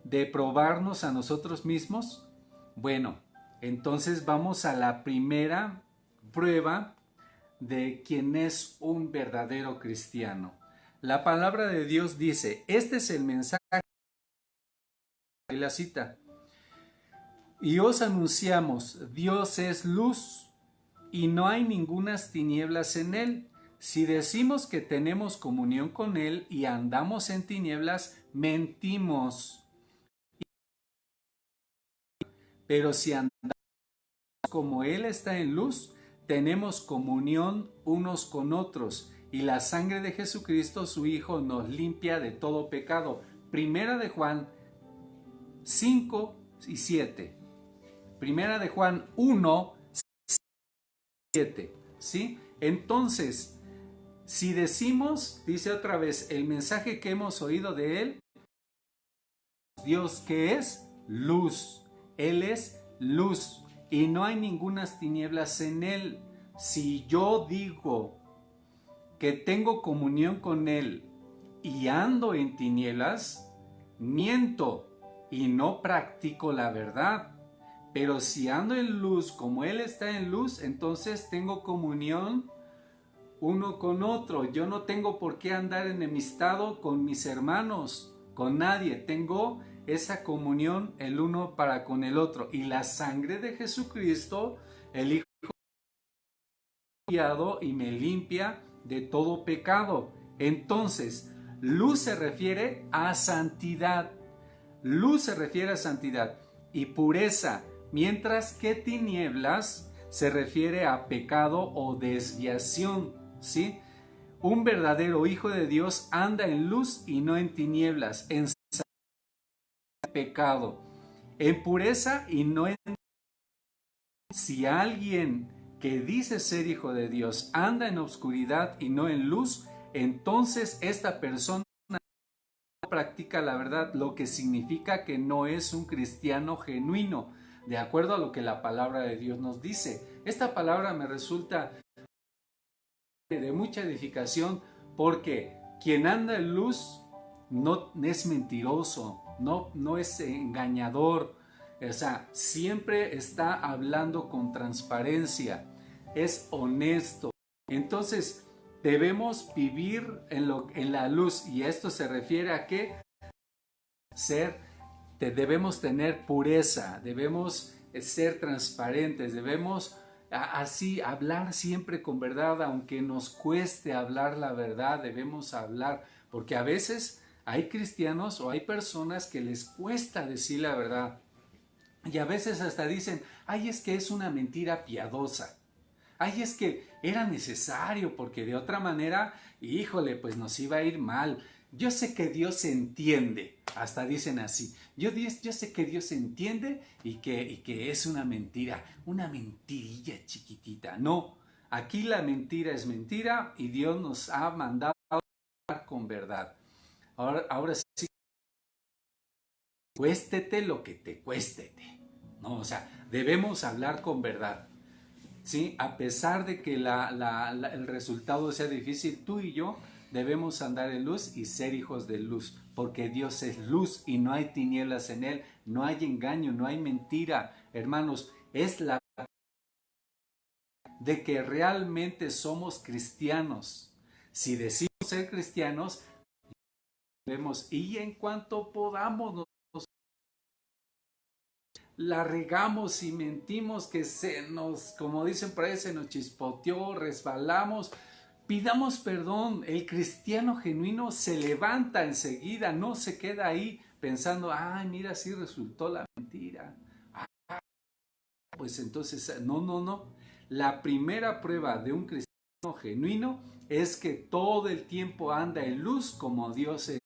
S1: de probarnos a nosotros mismos? Bueno, entonces vamos a la primera prueba de quién es un verdadero cristiano. La palabra de Dios dice, este es el mensaje de la cita. Y os anunciamos, Dios es luz y no hay ningunas tinieblas en él. Si decimos que tenemos comunión con él y andamos en tinieblas, mentimos. Pero si andamos como él está en luz, tenemos comunión unos con otros y la sangre de Jesucristo, su Hijo, nos limpia de todo pecado. Primera de Juan 5 y 7. Primera de Juan 1, 7. ¿Sí? Entonces, si decimos, dice otra vez, el mensaje que hemos oído de él, Dios que es luz. Él es luz y no hay ningunas tinieblas en él. Si yo digo que tengo comunión con él y ando en tinieblas, miento y no practico la verdad. Pero si ando en luz como él está en luz, entonces tengo comunión uno con otro. Yo no tengo por qué andar enemistado con mis hermanos, con nadie. Tengo esa comunión el uno para con el otro. Y la sangre de Jesucristo, el Hijo, y me limpia de todo pecado. Entonces, luz se refiere a santidad. Luz se refiere a santidad y pureza, mientras que tinieblas se refiere a pecado o desviación, ¿sí? Un verdadero hijo de Dios anda en luz y no en tinieblas, en pecado, en pureza y no en... Si alguien que dice ser hijo de Dios anda en oscuridad y no en luz, entonces esta persona practica la verdad, lo que significa que no es un cristiano genuino, de acuerdo a lo que la palabra de Dios nos dice. Esta palabra me resulta de mucha edificación porque quien anda en luz no es mentiroso, no es engañador, o sea, siempre está hablando con transparencia, es honesto. Entonces, debemos vivir en la luz y esto se refiere a que debemos tener pureza, debemos ser transparentes, debemos así hablar siempre con verdad, aunque nos cueste hablar la verdad, debemos hablar, porque a veces hay cristianos o hay personas que les cuesta decir la verdad y a veces hasta dicen, ay, es que es una mentira piadosa. Ay, es que era necesario porque de otra manera, híjole, pues nos iba a ir mal. Yo sé que Dios entiende, hasta dicen así. Yo sé que Dios entiende y que es una mentira, una mentirilla chiquitita. No, aquí la mentira es mentira y Dios nos ha mandado a hablar con verdad. Ahora sí, cuéstete lo que te cuéstete. No, o sea, debemos hablar con verdad. ¿Sí? A pesar de que el resultado sea difícil, tú y yo debemos andar en luz y ser hijos de luz, porque Dios es luz y no hay tinieblas en Él, no hay engaño, no hay mentira. Hermanos, es la de que realmente somos cristianos. Si decimos ser cristianos, debemos, y en cuanto podamos, la regamos y mentimos, que se nos, como dicen por ahí, se nos chispoteó, resbalamos, pidamos perdón. El cristiano genuino se levanta enseguida, no se queda ahí pensando, ay, mira, sí resultó la mentira. Ah, pues entonces, no. La primera prueba de un cristiano genuino es que todo el tiempo anda en luz como Dios es.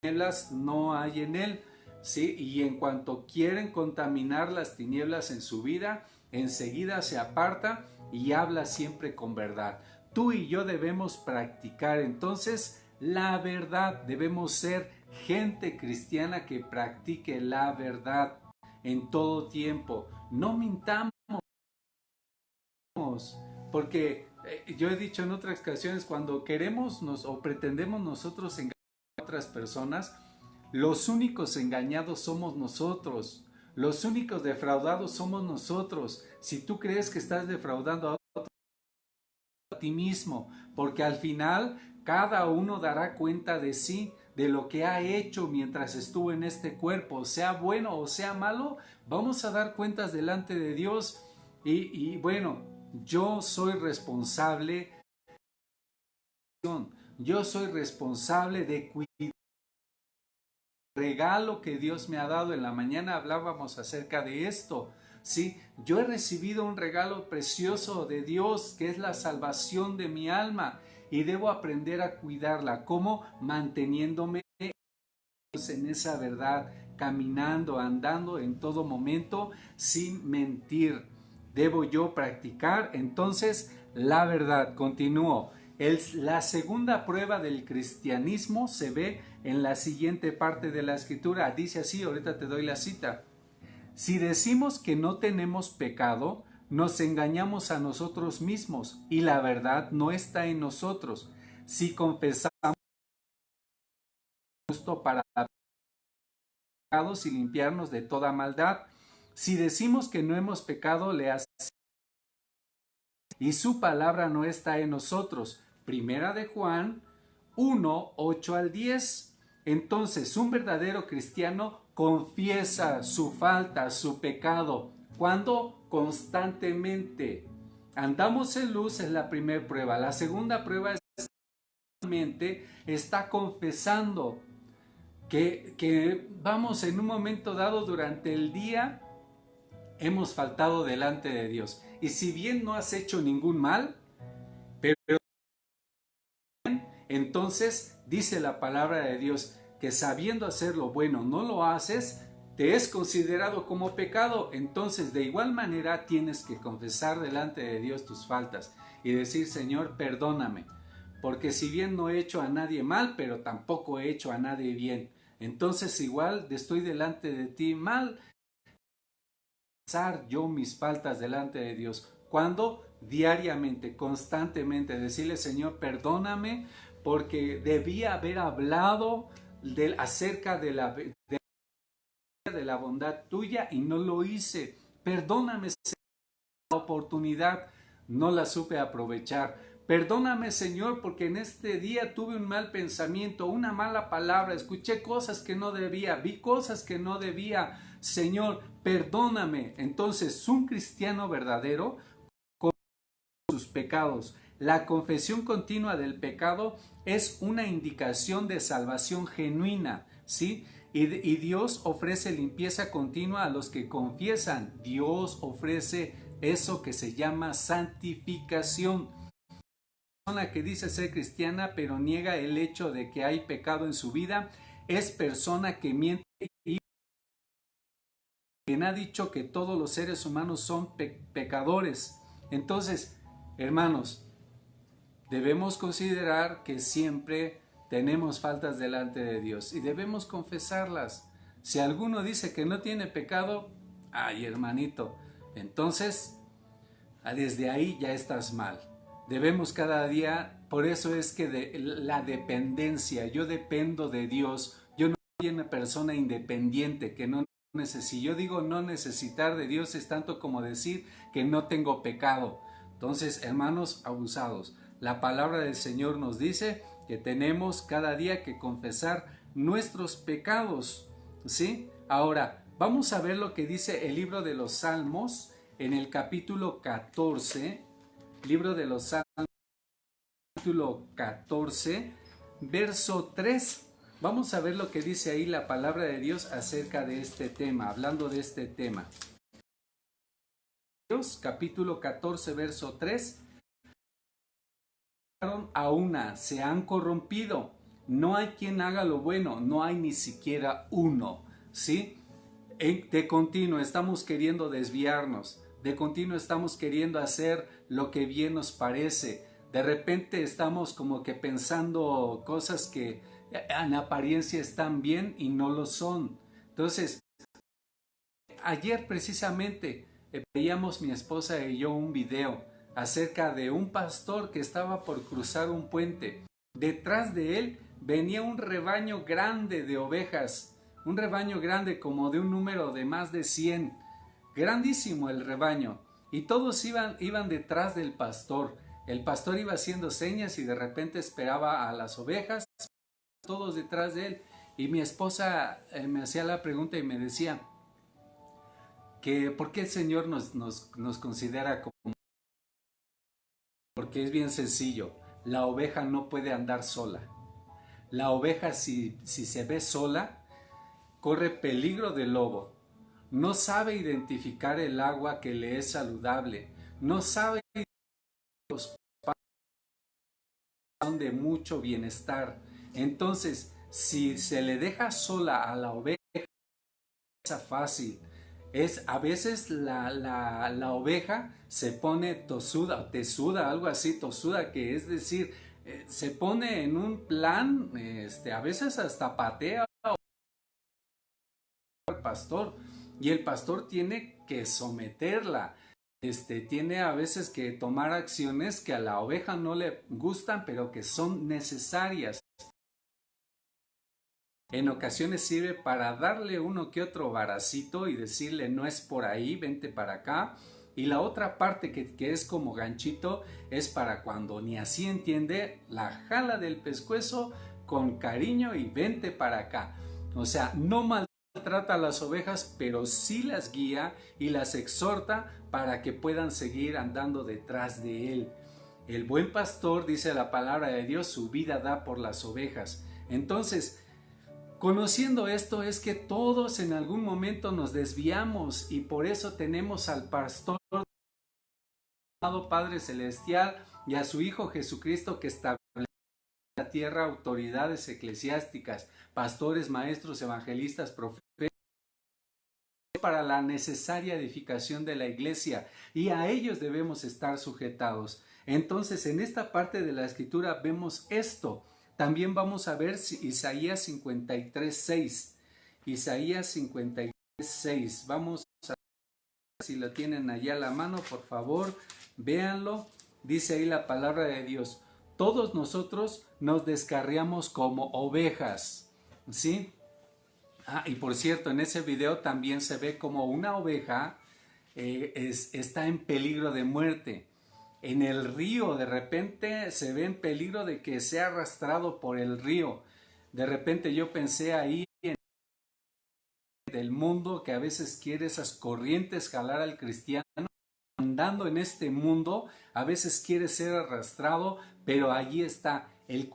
S1: Tinieblas no hay en él, ¿sí? Y en cuanto quieren contaminar las tinieblas en su vida, enseguida se aparta y habla siempre con verdad. Tú y yo debemos practicar entonces la verdad, debemos ser gente cristiana que practique la verdad en todo tiempo. No mintamos, porque yo he dicho en otras ocasiones, cuando queremos o pretendemos nosotros engañar a otras personas, los únicos engañados somos nosotros, los únicos defraudados somos nosotros. Si tú crees que estás defraudando a otro, a ti mismo, porque al final cada uno dará cuenta de sí, de lo que ha hecho mientras estuvo en este cuerpo, sea bueno o sea malo, vamos a dar cuentas delante de Dios. Y bueno, yo soy responsable, yo soy responsable de cuidar el regalo que Dios me ha dado. En la mañana hablábamos acerca de esto. Sí, yo he recibido un regalo precioso de Dios que es la salvación de mi alma y debo aprender a cuidarla. ¿Cómo? Manteniéndome en esa verdad, caminando, andando en todo momento sin mentir. Debo yo practicar entonces la verdad. Continúo. La segunda prueba del cristianismo se ve en la siguiente parte de la escritura. Dice así, ahorita te doy la cita. Si decimos que no tenemos pecado, nos engañamos a nosotros mismos y la verdad no está en nosotros. Si confesamos justo para pecados y limpiarnos de toda maldad, si decimos que no hemos pecado, le hacemos y su palabra no está en nosotros. Primera de Juan 1, 8 al 10. Entonces, un verdadero cristiano confiesa su falta, su pecado. ¿Cuándo? Constantemente. Andamos en luz es la primera prueba. La segunda prueba es que está confesando que vamos en un momento dado durante el día hemos faltado delante de Dios. Y si bien no has hecho ningún mal, pero entonces dice la palabra de Dios que sabiendo hacer lo bueno no lo haces, te es considerado como pecado. Entonces de igual manera tienes que confesar delante de Dios tus faltas y decir, Señor, perdóname, porque si bien no he hecho a nadie mal, pero tampoco he hecho a nadie bien. Entonces igual estoy delante de ti mal, yo mis faltas delante de Dios. Cuando diariamente, constantemente, decirle, Señor, perdóname porque debía haber hablado acerca de la bondad tuya y no lo hice. Perdóname, Señor, la oportunidad no la supe aprovechar. Perdóname, Señor, porque en este día tuve un mal pensamiento, una mala palabra, escuché cosas que no debía, vi cosas que no debía. Señor, perdóname. Entonces, un cristiano verdadero con sus pecados. La confesión continua del pecado es una indicación de salvación genuina, ¿sí? Y Dios ofrece limpieza continua a los que confiesan. Dios ofrece eso que se llama santificación. Una persona que dice ser cristiana pero niega el hecho de que hay pecado en su vida es persona que miente y quien ha dicho que todos los seres humanos son pecadores. Entonces, hermanos, debemos considerar que siempre tenemos faltas delante de Dios y debemos confesarlas. Si alguno dice que no tiene pecado, ay, hermanito, entonces desde ahí ya estás mal. Debemos cada día, por eso es que la dependencia, yo dependo de Dios, yo no soy una persona independiente que no necesita. Si yo digo no necesitar de Dios es tanto como decir que no tengo pecado. Entonces, hermanos abusados, la palabra del Señor nos dice que tenemos cada día que confesar nuestros pecados, ¿sí? Ahora, vamos a ver lo que dice el libro de los Salmos en el capítulo 14, libro de los Salmos, capítulo 14, verso 3. Vamos a ver lo que dice ahí la palabra de Dios acerca de este tema, hablando de este tema. Dios, capítulo 14, verso 3. A una, se han corrompido, no hay quien haga lo bueno, no hay ni siquiera uno, ¿sí? De continuo estamos queriendo desviarnos, de continuo estamos queriendo hacer lo que bien nos parece, de repente estamos como que pensando cosas que en apariencia están bien y no lo son. Entonces, ayer precisamente veíamos mi esposa y yo un video acerca de un pastor que estaba por cruzar un puente. Detrás de él venía un rebaño grande de ovejas, un rebaño grande como de un número de más de 100, grandísimo el rebaño, y todos iban detrás del pastor. El pastor iba haciendo señas y de repente esperaba a las ovejas, todos detrás de él, y mi esposa me hacía la pregunta y me decía que por qué el Señor nos considera como... Porque es bien sencillo, la oveja no puede andar sola. La oveja si se ve sola, corre peligro de lobo. No sabe identificar el agua que le es saludable. No sabe los pasos de mucho bienestar. Entonces, si se le deja sola a la oveja, es fácil. A veces la oveja se pone tosuda, tesuda, algo así, tosuda, que es decir, se pone en un plan, a veces hasta patea al pastor, y el pastor tiene que someterla, tiene a veces que tomar acciones que a la oveja no le gustan, pero que son necesarias. En ocasiones sirve para darle uno que otro varacito y decirle no es por ahí, vente para acá. Y la otra parte que es como ganchito es para cuando ni así entiende, la jala del pescuezo con cariño y vente para acá. O sea, no maltrata a las ovejas, pero sí las guía y las exhorta para que puedan seguir andando detrás de él. El buen pastor, dice la palabra de Dios, su vida da por las ovejas. Entonces, conociendo esto es que todos en algún momento nos desviamos y por eso tenemos al pastor, Padre Celestial, y a su Hijo Jesucristo que establece en la tierra autoridades eclesiásticas, pastores, maestros, evangelistas, profetas, para la necesaria edificación de la iglesia, y a ellos debemos estar sujetados. Entonces, en esta parte de la escritura vemos esto. También vamos a ver Isaías 53:6. Isaías 53:6. Vamos a ver si lo tienen allá a la mano, por favor, véanlo. Dice ahí la palabra de Dios: todos nosotros nos descarriamos como ovejas, ¿sí? Y por cierto, en ese video también se ve como una oveja está en peligro de muerte. en el río, de repente se ve en peligro de que sea arrastrado por el río. De repente yo pensé ahí en el mundo que a veces quiere esas corrientes jalar al cristiano, andando en este mundo, a veces quiere ser arrastrado, pero allí está el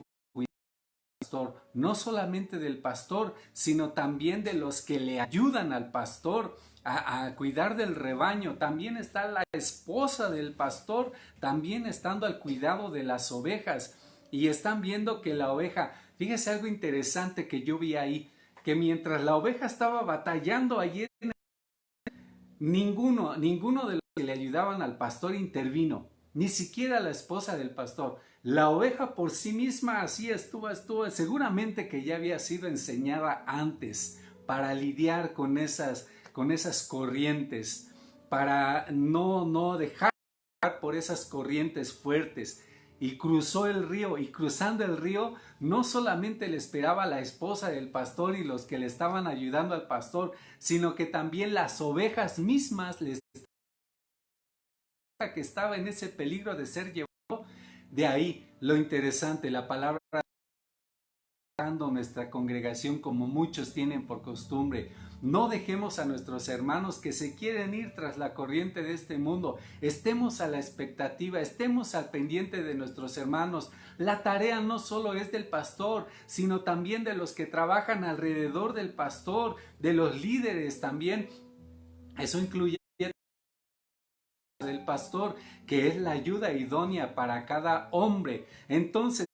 S1: pastor, no solamente del pastor, sino también de los que le ayudan al pastor a cuidar del rebaño. También está la esposa del pastor, también estando al cuidado de las ovejas. Y están viendo que la oveja, fíjese algo interesante que yo vi ahí, que mientras la oveja estaba batallando allí, ninguno de los que le ayudaban al pastor intervino, ni siquiera la esposa del pastor. La oveja por sí misma así estuvo, seguramente que ya había sido enseñada antes para lidiar con esas corrientes, para no dejar por esas corrientes fuertes. Y cruzó el río, y cruzando el río no solamente le esperaba la esposa del pastor y los que le estaban ayudando al pastor, sino que también las ovejas mismas les que estaba en ese peligro de ser llevado. De ahí lo interesante, la palabra nuestra congregación, como muchos tienen por costumbre. No dejemos a nuestros hermanos que se quieren ir tras la corriente de este mundo. Estemos a la expectativa, estemos al pendiente de nuestros hermanos. La tarea no solo es del pastor, sino también de los que trabajan alrededor del pastor, de los líderes también. Eso incluye del pastor, que es la ayuda idónea para cada hombre. Entonces,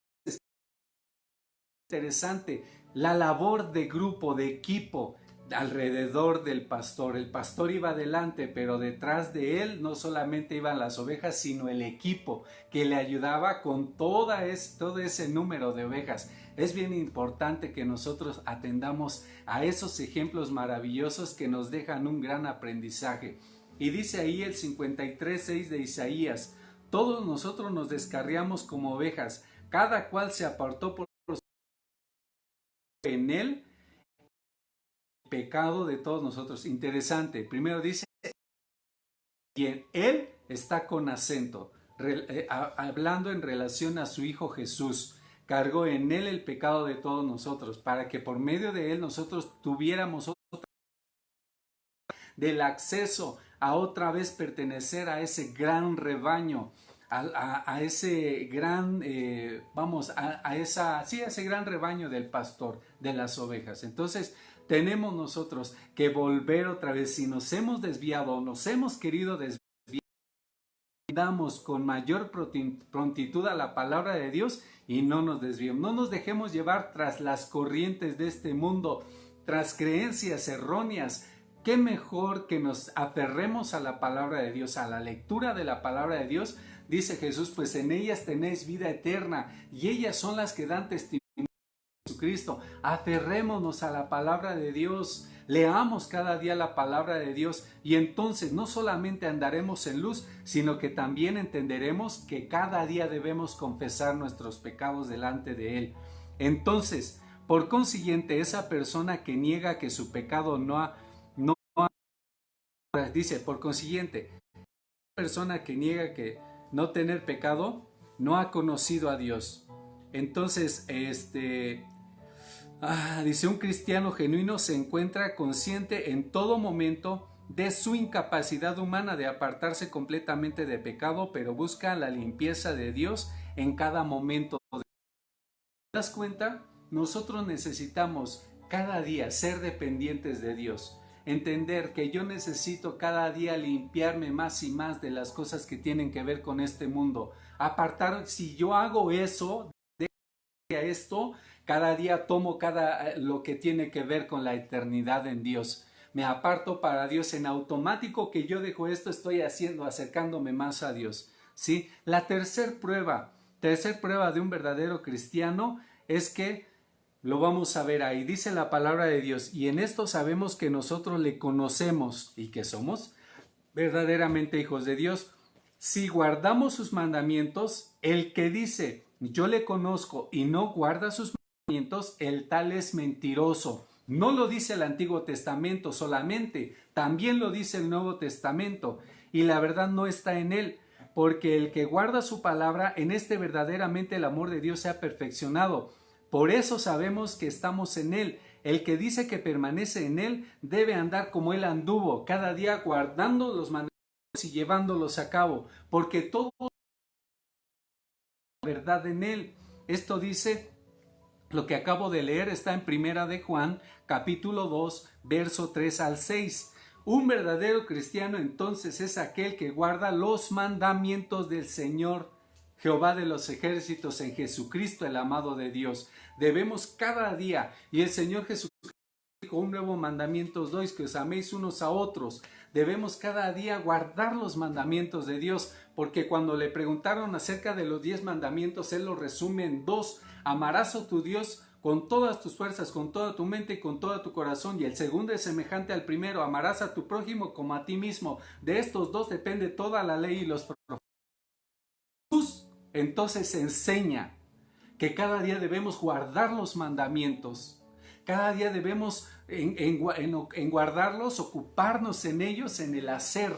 S1: interesante, la labor de grupo, de equipo alrededor del pastor. El pastor iba adelante, pero detrás de él no solamente iban las ovejas, sino el equipo que le ayudaba con todo ese número de ovejas. Es bien importante que nosotros atendamos a esos ejemplos maravillosos que nos dejan un gran aprendizaje. Y dice ahí el 53:6 de Isaías: todos nosotros nos descarriamos como ovejas, cada cual se apartó por en él el pecado de todos nosotros. Interesante. Primero dice, y en él está con acento, hablando en relación a su Hijo Jesús. Cargó en él el pecado de todos nosotros, para que por medio de él nosotros tuviéramos del acceso a otra vez pertenecer a ese gran rebaño, a ese gran, ese gran rebaño del pastor, de las ovejas. Entonces tenemos nosotros que volver otra vez. Si nos hemos desviado, nos hemos querido desviar, damos con mayor prontitud a la palabra de Dios y no nos desviemos. No nos dejemos llevar tras las corrientes de este mundo, tras creencias erróneas. Qué mejor que nos aferremos a la palabra de Dios, a la lectura de la palabra de Dios. Dice Jesús, pues en ellas tenéis vida eterna y ellas son las que dan testimonio de Jesucristo. Aferrémonos a la palabra de Dios, leamos cada día la palabra de Dios y entonces no solamente andaremos en luz, sino que también entenderemos que cada día debemos confesar nuestros pecados delante de Él. Entonces, por consiguiente, esa persona que niega que su pecado dice, por consiguiente, la persona que niega que no tener pecado no ha conocido a Dios. Entonces, dice, un cristiano genuino se encuentra consciente en todo momento de su incapacidad humana de apartarse completamente de pecado, pero busca la limpieza de Dios en cada momento. ¿Te das cuenta? Nosotros necesitamos cada día ser dependientes de Dios. Entender que yo necesito cada día limpiarme más y más de las cosas que tienen que ver con este mundo. Apartar, si yo hago eso, de esto, cada día tomo lo que tiene que ver con la eternidad en Dios. Me aparto para Dios en automático. Que yo dejo esto, estoy acercándome más a Dios. ¿Sí? La tercer prueba de un verdadero cristiano es que lo vamos a ver ahí, dice la palabra de Dios, y en esto sabemos que nosotros le conocemos y que somos verdaderamente hijos de Dios. Si guardamos sus mandamientos, el que dice, yo le conozco y no guarda sus mandamientos, el tal es mentiroso. No lo dice el Antiguo Testamento solamente, también lo dice el Nuevo Testamento, y la verdad no está en él. porque el que guarda su palabra, en este verdaderamente el amor de Dios se ha perfeccionado. Por eso sabemos que estamos en Él. El que dice que permanece en Él debe andar como Él anduvo, cada día guardando los mandamientos y llevándolos a cabo, porque todo es verdad en Él. Esto dice, lo que acabo de leer está en Primera de Juan, capítulo 2, verso 3 al 6. Un verdadero cristiano entonces es aquel que guarda los mandamientos del Señor Jehová de los ejércitos en Jesucristo, el amado de Dios. Debemos cada día, y el Señor Jesucristo dijo, un nuevo mandamiento os doy, que os améis unos a otros. Debemos cada día guardar los mandamientos de Dios, porque cuando le preguntaron acerca de los 10 mandamientos, Él los resume en 2. Amarás a tu Dios con todas tus fuerzas, con toda tu mente y con todo tu corazón. Y el segundo es semejante al primero, amarás a tu prójimo como a ti mismo. De estos 2 depende toda la ley y los profetas. Jesús entonces enseña que cada día debemos guardar los mandamientos. Cada día debemos en guardarlos, ocuparnos en ellos, en el hacer.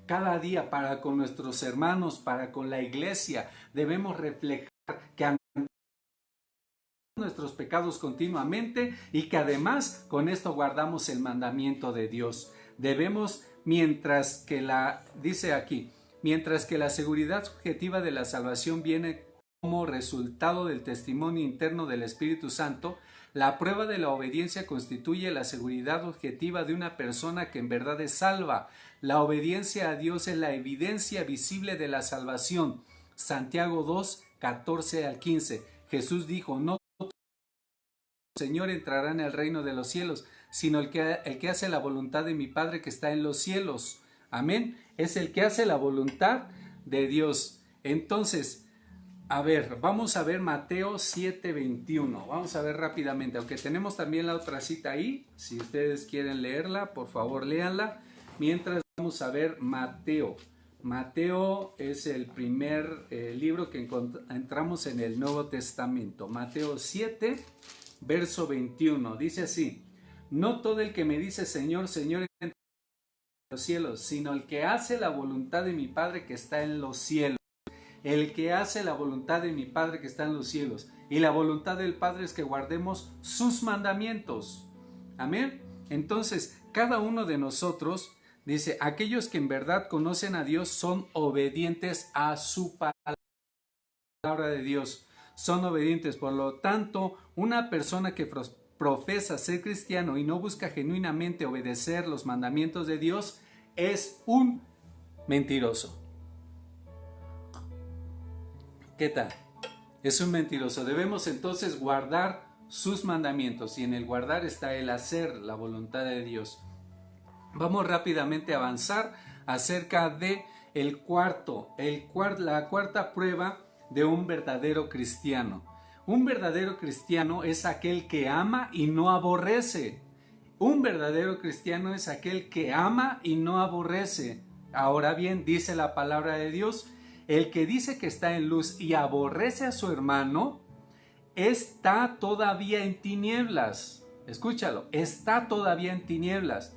S1: Cada día para con nuestros hermanos, para con la iglesia, debemos reflejar que nuestros pecados continuamente y que además con esto guardamos el mandamiento de Dios. Debemos, dice aquí, mientras que la seguridad subjetiva de la salvación viene como resultado del testimonio interno del Espíritu Santo, la prueba de la obediencia constituye la seguridad objetiva de una persona que en verdad es salva. La obediencia a Dios es la evidencia visible de la salvación. Santiago 2, 14 al 15. Jesús dijo, no Señor entrará en el reino de los cielos, sino el que hace la voluntad de mi Padre que está en los cielos. Amén. Es el que hace la voluntad de Dios. Entonces, vamos a ver Mateo 7:21. Vamos a ver rápidamente, aunque tenemos también la otra cita ahí. Si ustedes quieren leerla, por favor léanla. Mientras vamos a ver Mateo. Mateo es el primer libro que encontramos en el Nuevo Testamento. Mateo 7, verso 21. Dice así: no todo el que me dice Señor, Señor entra en los cielos, sino el que hace la voluntad de mi Padre que está en los cielos. El que hace la voluntad de mi Padre que está en los cielos. Y la voluntad del Padre es que guardemos sus mandamientos. Amén. Entonces, cada uno de nosotros, dice, aquellos que en verdad conocen a Dios son obedientes a su palabra de Dios. Son obedientes. Por lo tanto, una persona que profesa ser cristiano y no busca genuinamente obedecer los mandamientos de Dios es un mentiroso. ¿Qué tal? Es un mentiroso. Debemos entonces guardar sus mandamientos, y en el guardar está el hacer la voluntad de Dios. Vamos rápidamente a avanzar acerca de la cuarta prueba de un verdadero cristiano. Un verdadero cristiano es aquel que ama y no aborrece. Un verdadero cristiano es aquel que ama y no aborrece. Ahora bien, dice la palabra de Dios, el que dice que está en luz y aborrece a su hermano, está todavía en tinieblas. Escúchalo, está todavía en tinieblas.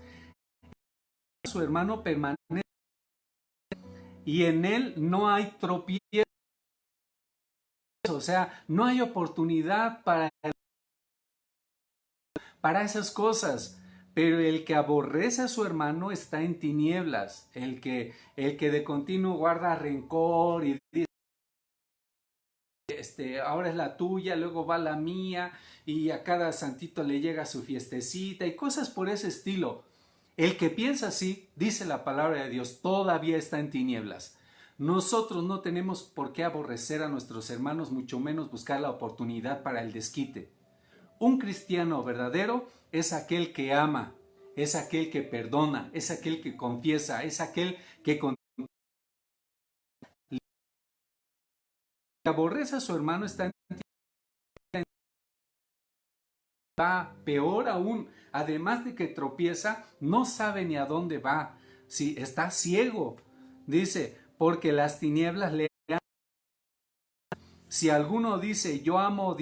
S1: Su hermano permanece y en él no hay tropiezo. O sea, no hay oportunidad para esas cosas. Pero el que aborrece a su hermano está en tinieblas. El que de continuo guarda rencor y dice, ahora es la tuya, luego va la mía, y a cada santito le llega su fiestecita y cosas por ese estilo. El que piensa así, dice la palabra de Dios, todavía está en tinieblas. Nosotros no tenemos por qué aborrecer a nuestros hermanos, mucho menos buscar la oportunidad para el desquite. Un cristiano verdadero es aquel que ama, es aquel que perdona, es aquel que confiesa, es aquel que aborrece a su hermano, va peor aún. Además de que tropieza, no sabe ni a dónde va. Sí, está ciego. Dice, porque las tinieblas le han... Si alguno dice, yo amo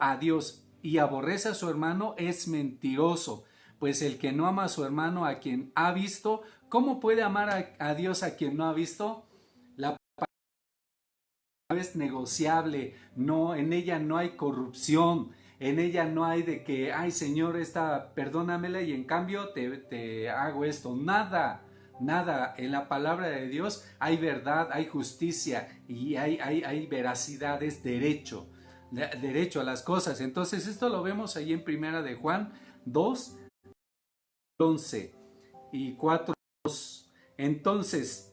S1: a Dios y aborrece a su hermano, es mentiroso. Pues el que no ama a su hermano a quien ha visto, ¿cómo puede amar a Dios a quien no ha visto? La no es negociable, no, en ella no hay corrupción, en ella no hay de que, ay Señor, perdónamela y en cambio te hago esto. Nada, nada. En la palabra de Dios hay verdad, hay justicia y hay veracidad, es derecho, derecho a las cosas. Entonces esto lo vemos ahí en Primera de Juan 2, 11 y 4, 2. Entonces,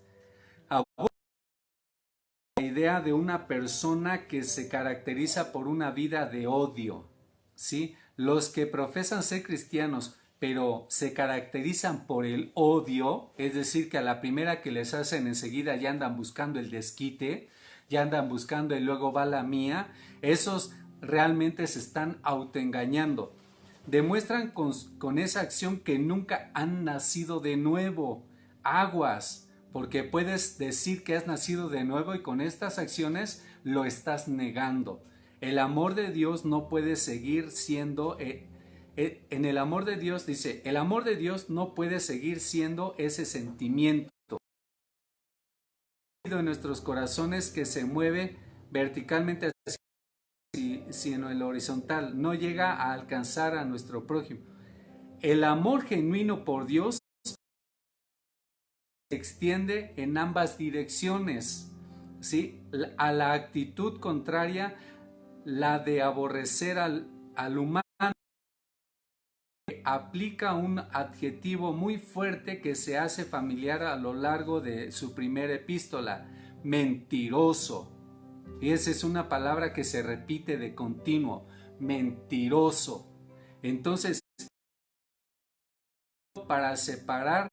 S1: la idea de una persona que se caracteriza por una vida de odio, ¿sí? Los que profesan ser cristianos, pero se caracterizan por el odio, es decir, que a la primera que les hacen enseguida ya andan buscando el desquite, ya andan buscando y luego va la mía, esos realmente se están autoengañando. Demuestran con esa acción que nunca han nacido de nuevo. Aguas, porque puedes decir que has nacido de nuevo y con estas acciones lo estás negando. El amor de Dios no puede seguir siendo, en el amor de Dios dice, el amor de Dios no puede seguir siendo ese sentimiento en nuestros corazones que se mueve verticalmente sino en lo horizontal, no llega a alcanzar a nuestro prójimo. El amor genuino por Dios se extiende en ambas direcciones, ¿sí? A la actitud contraria, la de aborrecer al humano, aplica un adjetivo muy fuerte que se hace familiar a lo largo de su primera epístola: mentiroso. Y esa es una palabra que se repite de continuo: mentiroso. Entonces, para separar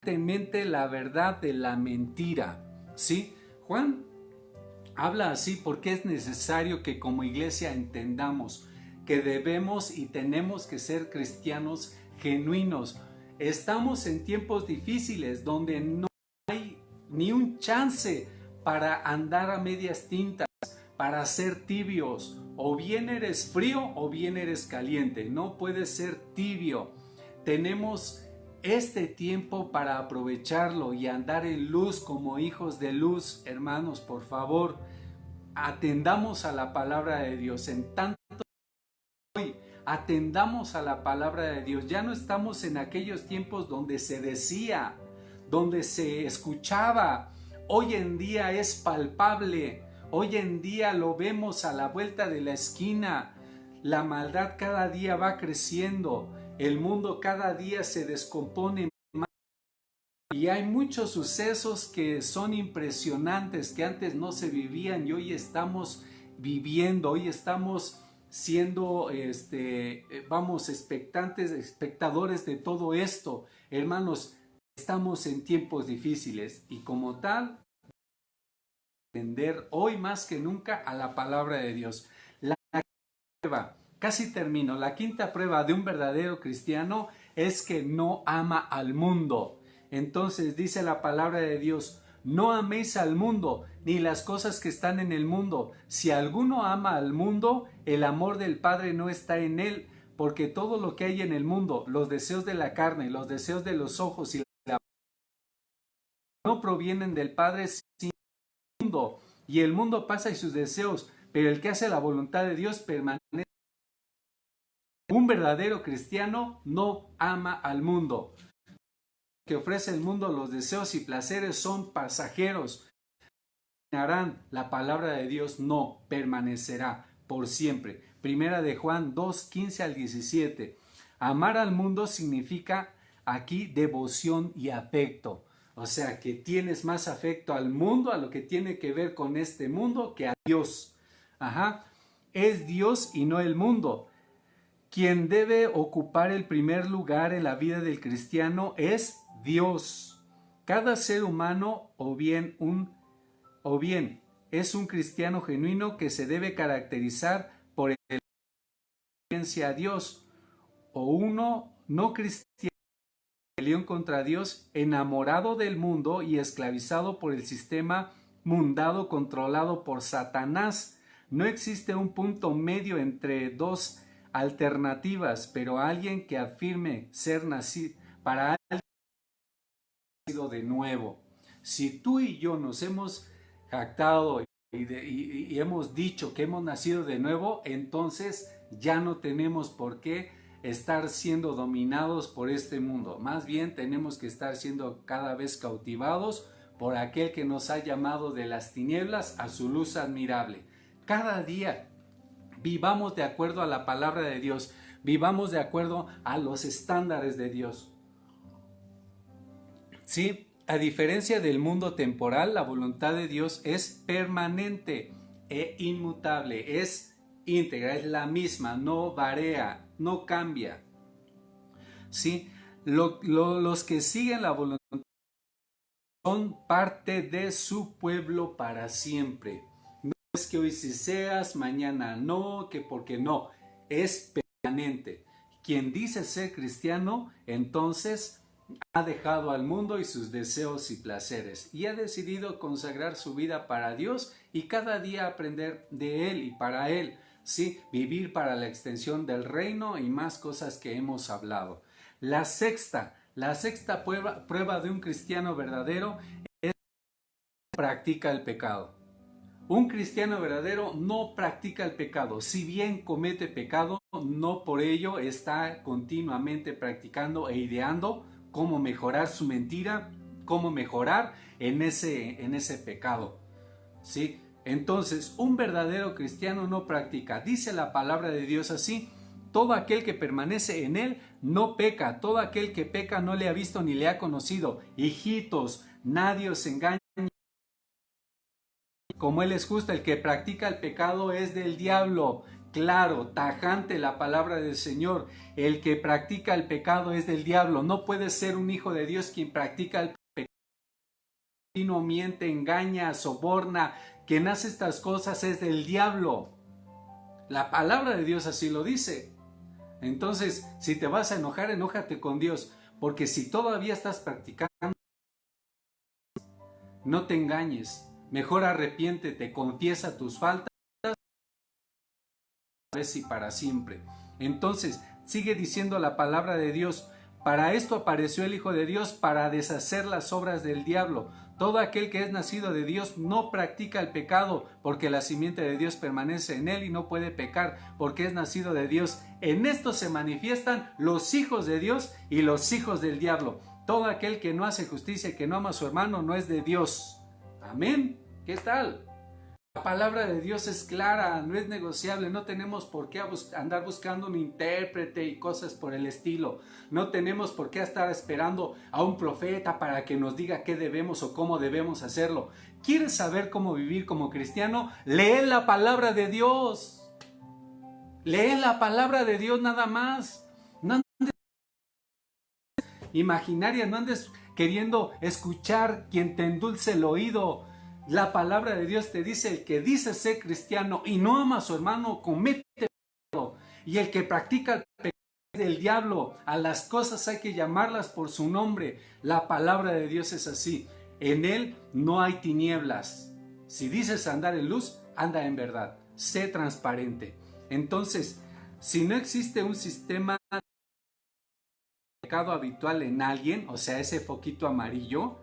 S1: la verdad de la mentira, ¿sí? Juan habla así porque es necesario que como iglesia entendamos que debemos y tenemos que ser cristianos genuinos. Estamos en tiempos difíciles donde no hay ni un chance para andar a medias tintas, para ser tibios. O bien eres frío o bien eres caliente. No puedes ser tibio. Tenemos este tiempo para aprovecharlo y andar en luz como hijos de luz. Hermanos, por favor, atendamos a la palabra de Dios. En tanto hoy, atendamos a la palabra de Dios. Ya no estamos en aquellos tiempos donde se decía, donde se escuchaba. Hoy en día es palpable. Hoy en día lo vemos a la vuelta de la esquina. La maldad cada día va creciendo. El mundo cada día se descompone más. Y hay muchos sucesos que son impresionantes, que antes no se vivían y hoy estamos viviendo. Hoy estamos siendo, vamos, espectadores de todo esto. Hermanos, estamos en tiempos difíciles y como tal, entender hoy más que nunca a la palabra de Dios. La prueba, casi termino, la quinta prueba de un verdadero cristiano es que no ama al mundo. Entonces dice la palabra de Dios: no améis al mundo, ni las cosas que están en el mundo. Si alguno ama al mundo, el amor del Padre no está en él, porque todo lo que hay en el mundo, los deseos de la carne, los deseos de los ojos y la no provienen del Padre, sino del mundo. Y el mundo pasa y sus deseos, pero el que hace la voluntad de Dios permanece. Un verdadero cristiano no ama al mundo. Que ofrece el mundo, los deseos y placeres son pasajeros. La palabra de Dios no permanecerá por siempre. Primera de Juan 2, 15 al 17. Amar al mundo significa aquí devoción y afecto. O sea, que tienes más afecto al mundo, a lo que tiene que ver con este mundo, que a Dios. Ajá. Es Dios y no el mundo. Quien debe ocupar el primer lugar en la vida del cristiano es Dios. Cada ser humano o bien es un cristiano genuino que se debe caracterizar por el obediencia a Dios, o uno no cristiano en rebelión contra Dios, enamorado del mundo y esclavizado por el sistema mundano controlado por Satanás. No existe un punto medio entre dos alternativas, pero alguien que afirme ser nacido, para alguien nacido de nuevo. Si tú y yo nos hemos jactado y hemos dicho que hemos nacido de nuevo, entonces ya no tenemos por qué estar siendo dominados por este mundo. Más bien tenemos que estar siendo cada vez cautivados por aquel que nos ha llamado de las tinieblas a su luz admirable. Cada día vivamos de acuerdo a la palabra de Dios, vivamos de acuerdo a los estándares de Dios. Sí, a diferencia del mundo temporal, la voluntad de Dios es permanente e inmutable, es íntegra, es la misma, no varía, no cambia. Sí, los que siguen la voluntad son parte de su pueblo para siempre. No es que hoy sí seas, mañana no, que porque no, es permanente. Quien dice ser cristiano, entonces ha dejado al mundo y sus deseos y placeres y ha decidido consagrar su vida para Dios y cada día aprender de Él y para Él, sí, vivir para la extensión del reino y más cosas que hemos hablado. La sexta prueba de un cristiano verdadero es que practica el pecado. Un cristiano verdadero no practica el pecado. Si bien comete pecado, no por ello está continuamente practicando e ideando cómo mejorar su mentira, cómo mejorar en ese pecado. ¿Sí? Entonces, un verdadero cristiano no practica. Dice la palabra de Dios así: todo aquel que permanece en él no peca, todo aquel que peca no le ha visto ni le ha conocido. Hijitos, nadie os engañe. Como él es justo, el que practica el pecado es del diablo. Claro, tajante la palabra del Señor. El que practica el pecado es del diablo. No puede ser un hijo de Dios quien practica el pecado. No miente, engaña, soborna. Quien hace estas cosas es del diablo. La palabra de Dios así lo dice. Entonces, si te vas a enojar, enójate con Dios. Porque si todavía estás practicando, no te engañes. Mejor arrepiéntete, confiesa tus faltas vez y para siempre. Entonces, sigue diciendo la palabra de Dios: para esto apareció el Hijo de Dios, para deshacer las obras del diablo. Todo aquel que es nacido de Dios no practica el pecado, porque la simiente de Dios permanece en él y no puede pecar, porque es nacido de Dios. En esto se manifiestan los hijos de Dios y los hijos del diablo. Todo aquel que no hace justicia y que no ama a su hermano no es de Dios. Amén. ¿Qué tal? La palabra de Dios es clara, no es negociable. No tenemos por qué andar buscando un intérprete y cosas por el estilo. No tenemos por qué estar esperando a un profeta para que nos diga qué debemos o cómo debemos hacerlo. ¿Quieres saber cómo vivir como cristiano? Lee la palabra de Dios. Lee la palabra de Dios nada más. No andes imaginaria, no andes queriendo escuchar quien te endulce el oído. La palabra de Dios te dice: el que dice ser cristiano y no ama a su hermano comete pecado. Y el que practica el pecado es del diablo. A las cosas hay que llamarlas por su nombre. La palabra de Dios es así. En él no hay tinieblas. Si dices andar en luz, anda en verdad. Sé transparente. Entonces, si no existe un sistema de pecado habitual en alguien, o sea, ese foquito amarillo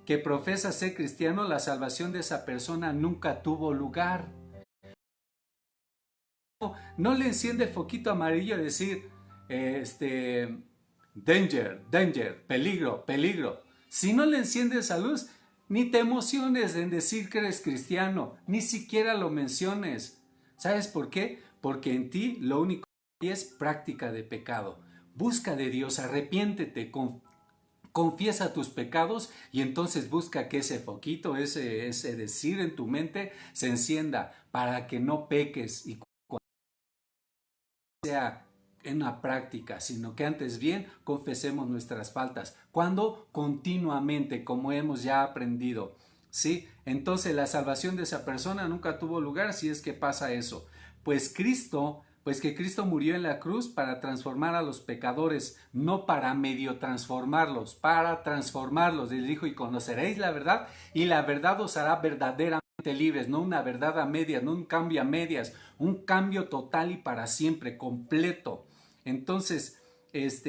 S1: que profesa ser cristiano, la salvación de esa persona nunca tuvo lugar. No le enciende el foquito amarillo a decir, danger, danger, peligro, peligro. Si no le enciende esa luz, ni te emociones en decir que eres cristiano, ni siquiera lo menciones. ¿Sabes por qué? Porque en ti lo único que hay es práctica de pecado. Busca de Dios, arrepiéntete, confiesa tus pecados y entonces busca que ese foquito, ese decir en tu mente se encienda para que no peques y sea en una práctica, sino que antes bien confesemos nuestras faltas. ¿Cuándo? Continuamente, como hemos ya aprendido. ¿Sí? Entonces la salvación de esa persona nunca tuvo lugar si es que pasa eso. Pues que Cristo murió en la cruz para transformar a los pecadores, no para medio transformarlos, para transformarlos. Él dijo: y conoceréis la verdad, y la verdad os hará verdaderamente libres. No una verdad a medias, no un cambio a medias, un cambio total y para siempre, completo. Entonces,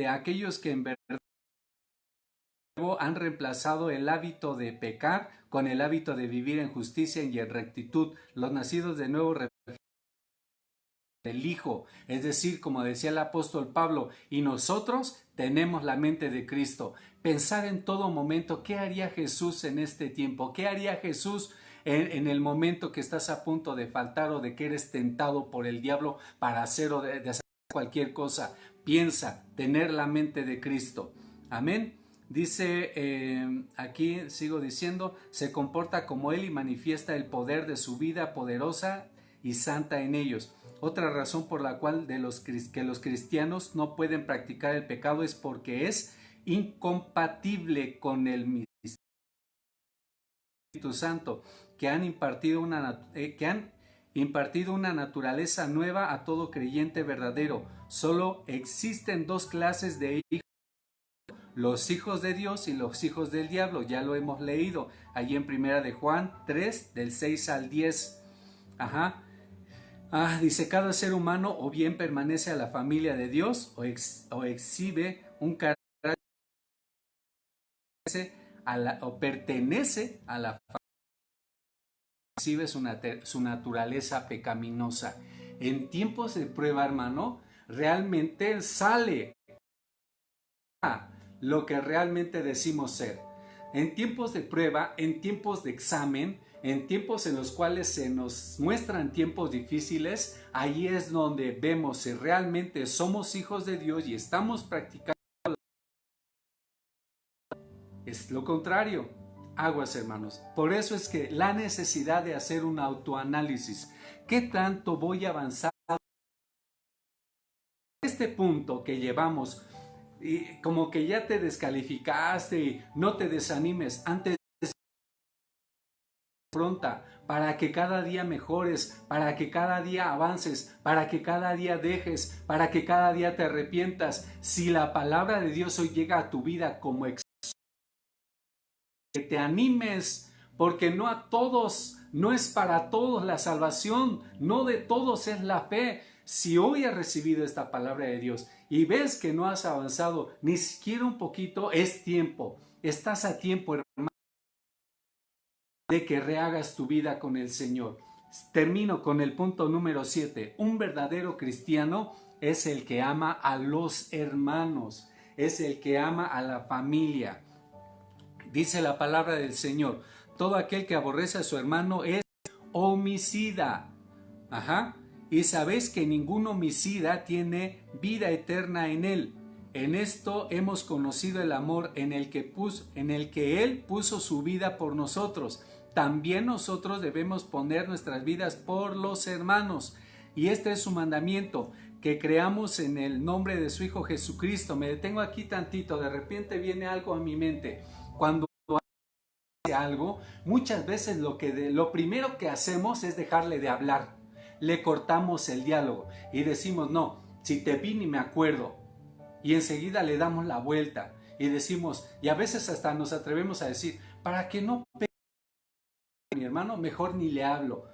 S1: aquellos que en verdad han reemplazado el hábito de pecar con el hábito de vivir en justicia y en rectitud. Los nacidos de nuevo del Hijo, es decir, como decía el apóstol Pablo, y nosotros tenemos la mente de Cristo. Pensar en todo momento, ¿qué haría Jesús en este tiempo? ¿Qué haría Jesús en el momento que estás a punto de faltar o de que eres tentado por el diablo para hacer o de hacer cualquier cosa? Piensa, tener la mente de Cristo. Amén. Dice aquí, sigo diciendo, se comporta como Él y manifiesta el poder de su vida poderosa y santa en ellos. Otra razón por la cual que los cristianos no pueden practicar el pecado es porque es incompatible con el Espíritu Santo, que han impartido una naturaleza nueva a todo creyente verdadero. Solo existen dos clases de hijos: los hijos de Dios y los hijos del diablo. Ya lo hemos leído allí en Primera de Juan 3, del 6 al 10. Dice, cada ser humano o bien permanece a la familia de Dios o exhibe un carácter o pertenece a la familia, exhibe su naturaleza pecaminosa. En tiempos de prueba, hermano, realmente sale lo que realmente decimos ser. En tiempos de prueba, en tiempos de examen, en tiempos en los cuales se nos muestran tiempos difíciles, ahí es donde vemos si realmente somos hijos de Dios y estamos practicando. Es lo contrario. Aguas, hermanos. Por eso es que la necesidad de hacer un autoanálisis. ¿Qué tanto voy a avanzar? Este punto que llevamos, y como que ya te descalificaste y no te desanimes, antes pronta, para que cada día mejores, para que cada día avances, para que cada día dejes, para que cada día te arrepientas. Si la palabra de Dios hoy llega a tu vida como que te animes, porque no a todos, no es para todos la salvación, no de todos es la fe. Si hoy has recibido esta palabra de Dios y ves que no has avanzado ni siquiera un poquito, es tiempo, estás a tiempo, hermano, de que rehagas tu vida con el Señor. Termino con el punto número 7. Un verdadero cristiano es el que ama a los hermanos, es el que ama a la familia. Dice la palabra del Señor, todo aquel que aborrece a su hermano es homicida. Y sabéis que ningún homicida tiene vida eterna en él. En esto hemos conocido el amor en el que Él puso su vida por nosotros. También nosotros debemos poner nuestras vidas por los hermanos. Y este es su mandamiento, que creamos en el nombre de su Hijo Jesucristo. Me detengo aquí tantito, de repente viene algo a mi mente. Cuando hace algo, muchas veces lo primero que hacemos es dejarle de hablar. Le cortamos el diálogo y decimos, no, si te vi ni me acuerdo. Y enseguida le damos la vuelta y decimos, y a veces hasta nos atrevemos a decir, para que no pegue mi hermano, mejor ni le hablo.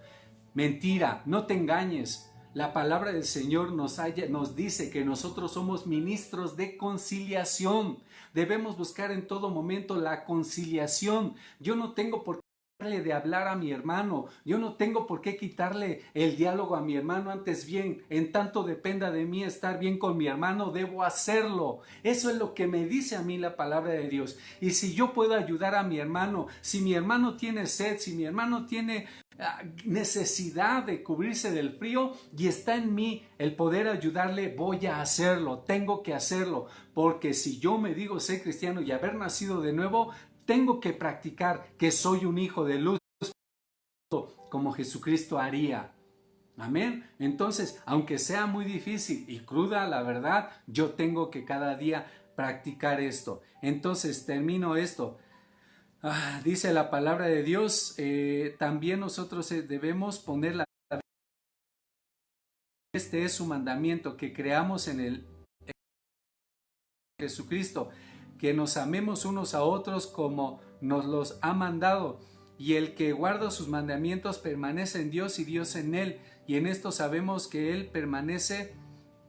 S1: Mentira, no te engañes. La palabra del Señor nos dice que nosotros somos ministros de conciliación. Debemos buscar en todo momento la conciliación. Yo no tengo por qué de hablar a mi hermano, yo no tengo por qué quitarle el diálogo a mi hermano, antes bien, en tanto dependa de mí estar bien con mi hermano, debo hacerlo. Eso es lo que me dice a mí la palabra de Dios. Y si yo puedo ayudar a mi hermano, si mi hermano tiene sed, si mi hermano tiene necesidad de cubrirse del frío y está en mí el poder ayudarle, voy a hacerlo, tengo que hacerlo, porque si yo me digo ser cristiano y haber nacido de nuevo, tengo que practicar que soy un hijo de luz como Jesucristo haría. Amén. Entonces, aunque sea muy difícil y cruda la verdad, yo tengo que cada día practicar esto. Entonces, termino esto. Dice la palabra de Dios, también nosotros debemos poner la... Este es su mandamiento, que creamos en el Jesucristo, que nos amemos unos a otros como nos los ha mandado, y el que guarda sus mandamientos permanece en Dios y Dios en él, y en esto sabemos que Él permanece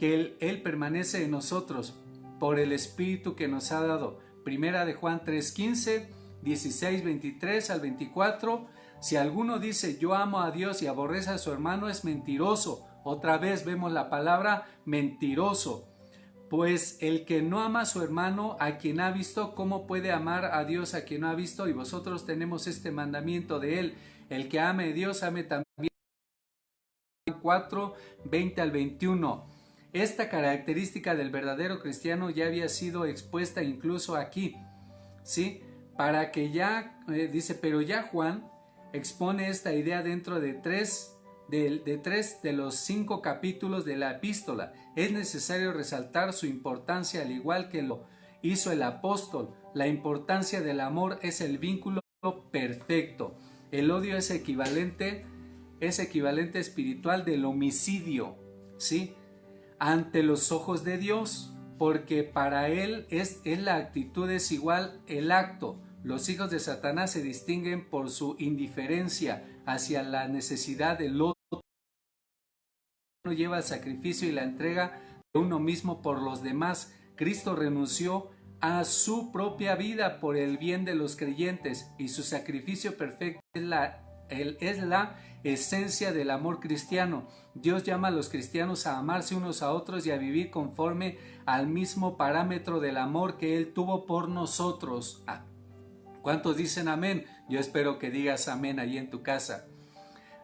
S1: en nosotros por el Espíritu que nos ha dado. Primera de Juan 3:15, 16, 23 al 24. Si alguno dice yo amo a Dios y aborrece a su hermano, es mentiroso. Otra vez vemos la palabra mentiroso. Pues el que no ama a su hermano, a quien ha visto, ¿cómo puede amar a Dios a quien no ha visto? Y vosotros tenemos este mandamiento de él: el que ame a Dios, ame también. 4, 20 al 21. Esta característica del verdadero cristiano ya había sido expuesta incluso aquí, ¿sí? Para que ya, dice, pero ya Juan expone esta idea dentro de tres de los 5 capítulos de la epístola. Es necesario resaltar su importancia, al igual que lo hizo el apóstol. La importancia del amor es el vínculo perfecto. El odio es equivalente espiritual del homicidio, ¿sí? Ante los ojos de Dios, porque para él es la actitud es igual el acto. Los hijos de Satanás se distinguen por su indiferencia hacia la necesidad del otro. No lleva el sacrificio y la entrega de uno mismo por los demás. Cristo renunció a su propia vida por el bien de los creyentes, y su sacrificio perfecto es la esencia del amor cristiano. Dios llama a los cristianos a amarse unos a otros y a vivir conforme al mismo parámetro del amor que Él tuvo por nosotros. ¿Cuántos dicen amén? Yo espero que digas amén allí en tu casa.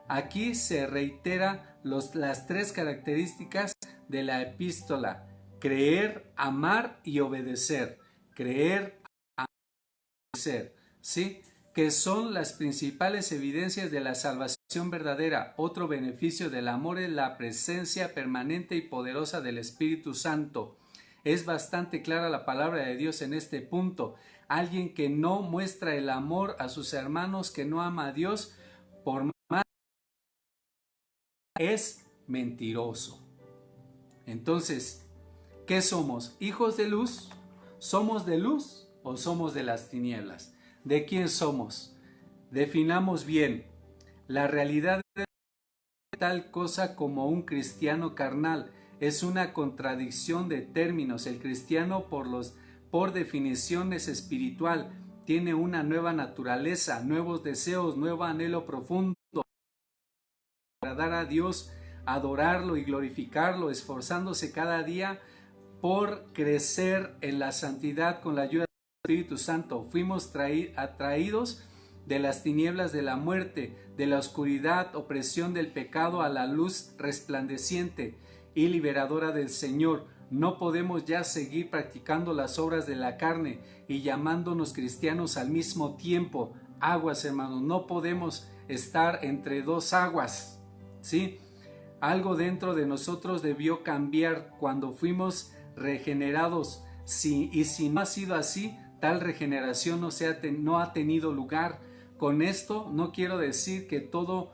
S1: Aquí se reitera las 3 características de la epístola: creer, amar y obedecer. Creer, amar y obedecer, ¿sí? Que son las principales evidencias de la salvación verdadera. Otro beneficio del amor es la presencia permanente y poderosa del Espíritu Santo. Es bastante clara la palabra de Dios en este punto. Alguien que no muestra el amor a sus hermanos, que no ama a Dios, por más es mentiroso. Entonces, ¿qué somos? ¿Hijos de luz? ¿Somos de luz o somos de las tinieblas? ¿De quién somos? Definamos bien. La realidad de tal cosa como un cristiano carnal es una contradicción de términos. El cristiano, por definición, es espiritual, tiene una nueva naturaleza, nuevos deseos, nuevo anhelo profundo. Agradar a Dios, adorarlo y glorificarlo, esforzándose cada día por crecer en la santidad con la ayuda del Espíritu Santo. Fuimos atraídos de las tinieblas de la muerte, de la oscuridad, opresión del pecado, a la luz resplandeciente y liberadora del Señor. No podemos ya seguir practicando las obras de la carne y llamándonos cristianos al mismo tiempo. Aguas, hermanos, no podemos estar entre dos aguas, ¿sí? Algo dentro de nosotros debió cambiar cuando fuimos regenerados. Y si no ha sido así, tal regeneración no ha tenido lugar. Con esto no quiero decir que todo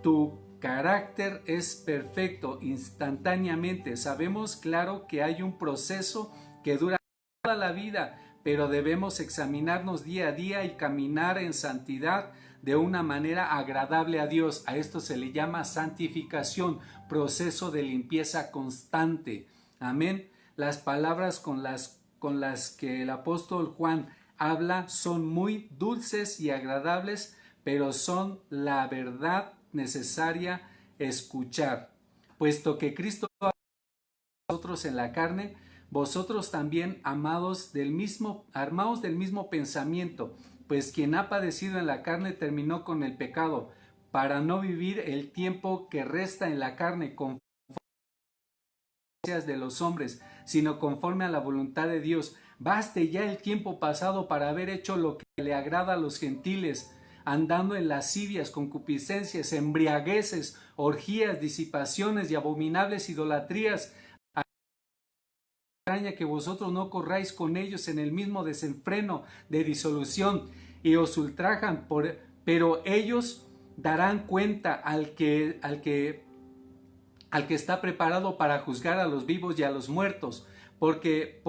S1: tu carácter es perfecto instantáneamente. Sabemos, claro, que hay un proceso que dura toda la vida, pero debemos examinarnos día a día y caminar en santidad de una manera agradable a Dios. A esto se le llama santificación, proceso de limpieza constante. Amén. Las palabras con las que el apóstol Juan habla son muy dulces y agradables, pero son la verdad necesaria escuchar. Puesto que Cristo ha amado a nosotros en la carne, vosotros también, armados del mismo pensamiento, pues quien ha padecido en la carne terminó con el pecado, para no vivir el tiempo que resta en la carne conforme a las deseos de los hombres, sino conforme a la voluntad de Dios. Baste ya el tiempo pasado para haber hecho lo que le agrada a los gentiles, andando en lascivias, concupiscencias, embriagueces, orgías, disipaciones y abominables idolatrías. Extraña que vosotros no corráis con ellos en el mismo desenfreno de disolución, y os ultrajan, pero ellos darán cuenta al que está preparado para juzgar a los vivos y a los muertos, porque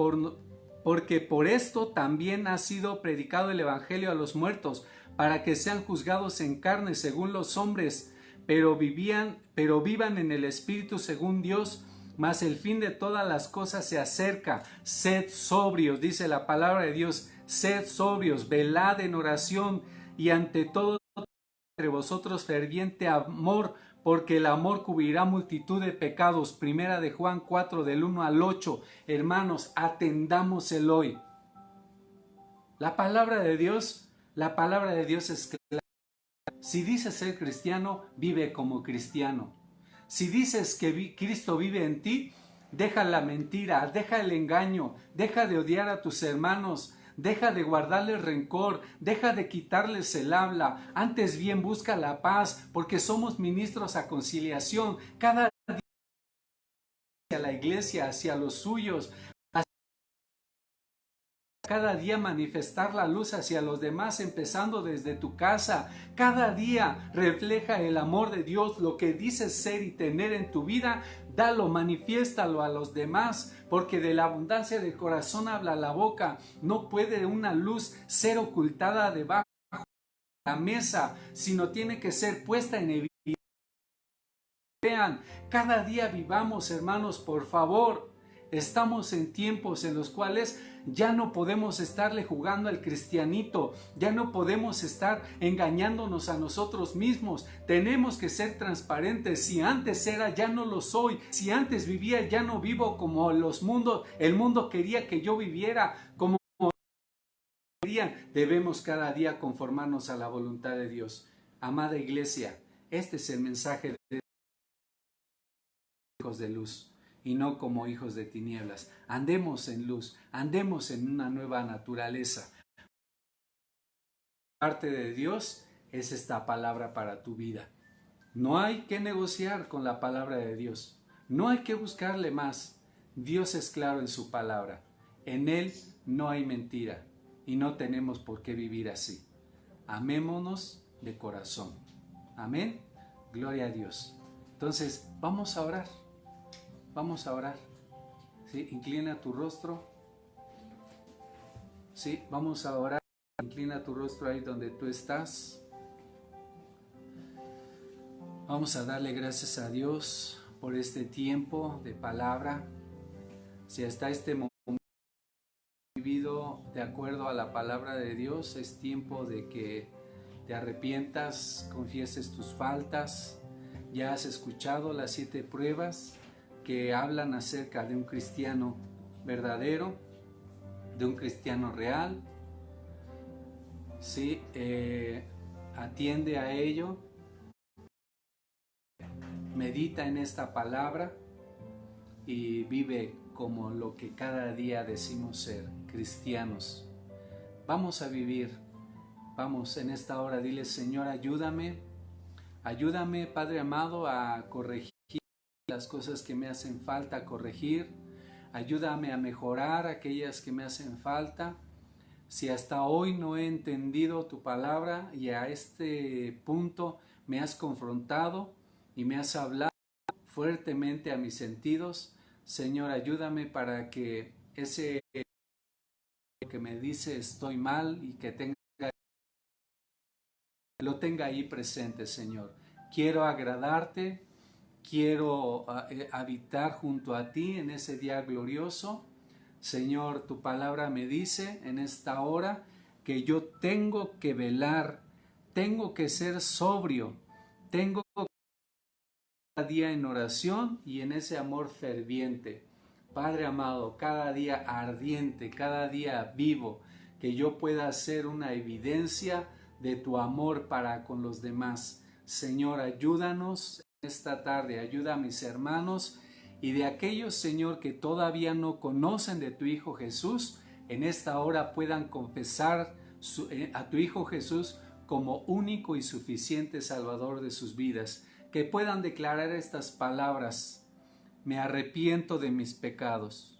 S1: por esto también ha sido predicado el evangelio a los muertos, para que sean juzgados en carne según los hombres, pero vivan en el espíritu según Dios, mas el fin de todas las cosas se acerca. Sed sobrios, dice la palabra de Dios, sed sobrios, velad en oración y ante todo entre vosotros ferviente amor, porque el amor cubrirá multitud de pecados. Primera de Juan 4, del 1 al 8. Hermanos, atendamos el hoy. La palabra de Dios es clara. Si dices ser cristiano, vive como cristiano. Si dices que Cristo vive en ti, deja la mentira, deja el engaño, deja de odiar a tus hermanos, deja de guardarles rencor, deja de quitarles el habla, antes bien busca la paz, porque somos ministros a conciliación. Cada día hacia la iglesia, hacia los suyos, cada día manifestar la luz hacia los demás, empezando desde tu casa. Cada día refleja el amor de Dios, lo que dices ser y tener en tu vida, dalo, manifiéstalo a los demás, porque de la abundancia del corazón habla la boca. No puede una luz ser ocultada debajo de la mesa, sino tiene que ser puesta en evidencia. Vean, cada día vivamos, hermanos, por favor. Estamos en tiempos en los cuales ya no podemos estarle jugando al cristianito, ya no podemos estar engañándonos a nosotros mismos. Tenemos que ser transparentes. Si antes era, ya no lo soy. Si antes vivía, ya no vivo como el mundo quería que yo viviera, como querían. Debemos cada día conformarnos a la voluntad de Dios. Amada iglesia, este es el mensaje de hijos de luz y no como hijos de tinieblas. Andemos en luz, andemos en una nueva naturaleza. Parte de Dios es esta palabra para tu vida. No hay que negociar con la palabra de Dios. No hay que buscarle más. Dios es claro en su palabra. En Él no hay mentira y no tenemos por qué vivir así. Amémonos de corazón. Amén. Gloria a Dios. Entonces, vamos a orar. Vamos a orar. ¿Sí? Inclina tu rostro. ¿Sí? Vamos a orar. Inclina tu rostro ahí donde tú estás. Vamos a darle gracias a Dios por este tiempo de palabra. Si hasta este momento vivido de acuerdo a la palabra de Dios, es tiempo de que te arrepientas, confieses tus faltas. Ya has escuchado las 7 pruebas que hablan acerca de un cristiano verdadero, de un cristiano real. Sí, atiende a ello, medita en esta palabra y vive como lo que cada día decimos ser, cristianos. Vamos a vivir, vamos en esta hora, dile: Señor, ayúdame, Padre amado, a corregir las cosas que me hacen falta corregir. Ayúdame a mejorar aquellas que me hacen falta. Si hasta hoy no he entendido tu palabra y a este punto me has confrontado y me has hablado fuertemente a mis sentidos, Señor, ayúdame para que ese que me dice estoy mal y que lo tenga ahí presente, Señor. Quiero agradarte. Quiero habitar junto a ti en ese día glorioso. Señor, tu palabra me dice en esta hora que yo tengo que velar, tengo que ser sobrio, tengo que cada día en oración y en ese amor ferviente. Padre amado, cada día ardiente, cada día vivo, que yo pueda ser una evidencia de tu amor para con los demás. Señor, ayúdanos esta tarde, ayuda a mis hermanos y de aquellos, Señor, que todavía no conocen de tu Hijo Jesús, en esta hora puedan confesar a tu Hijo Jesús como único y suficiente Salvador de sus vidas, que puedan declarar estas palabras: me arrepiento de mis pecados,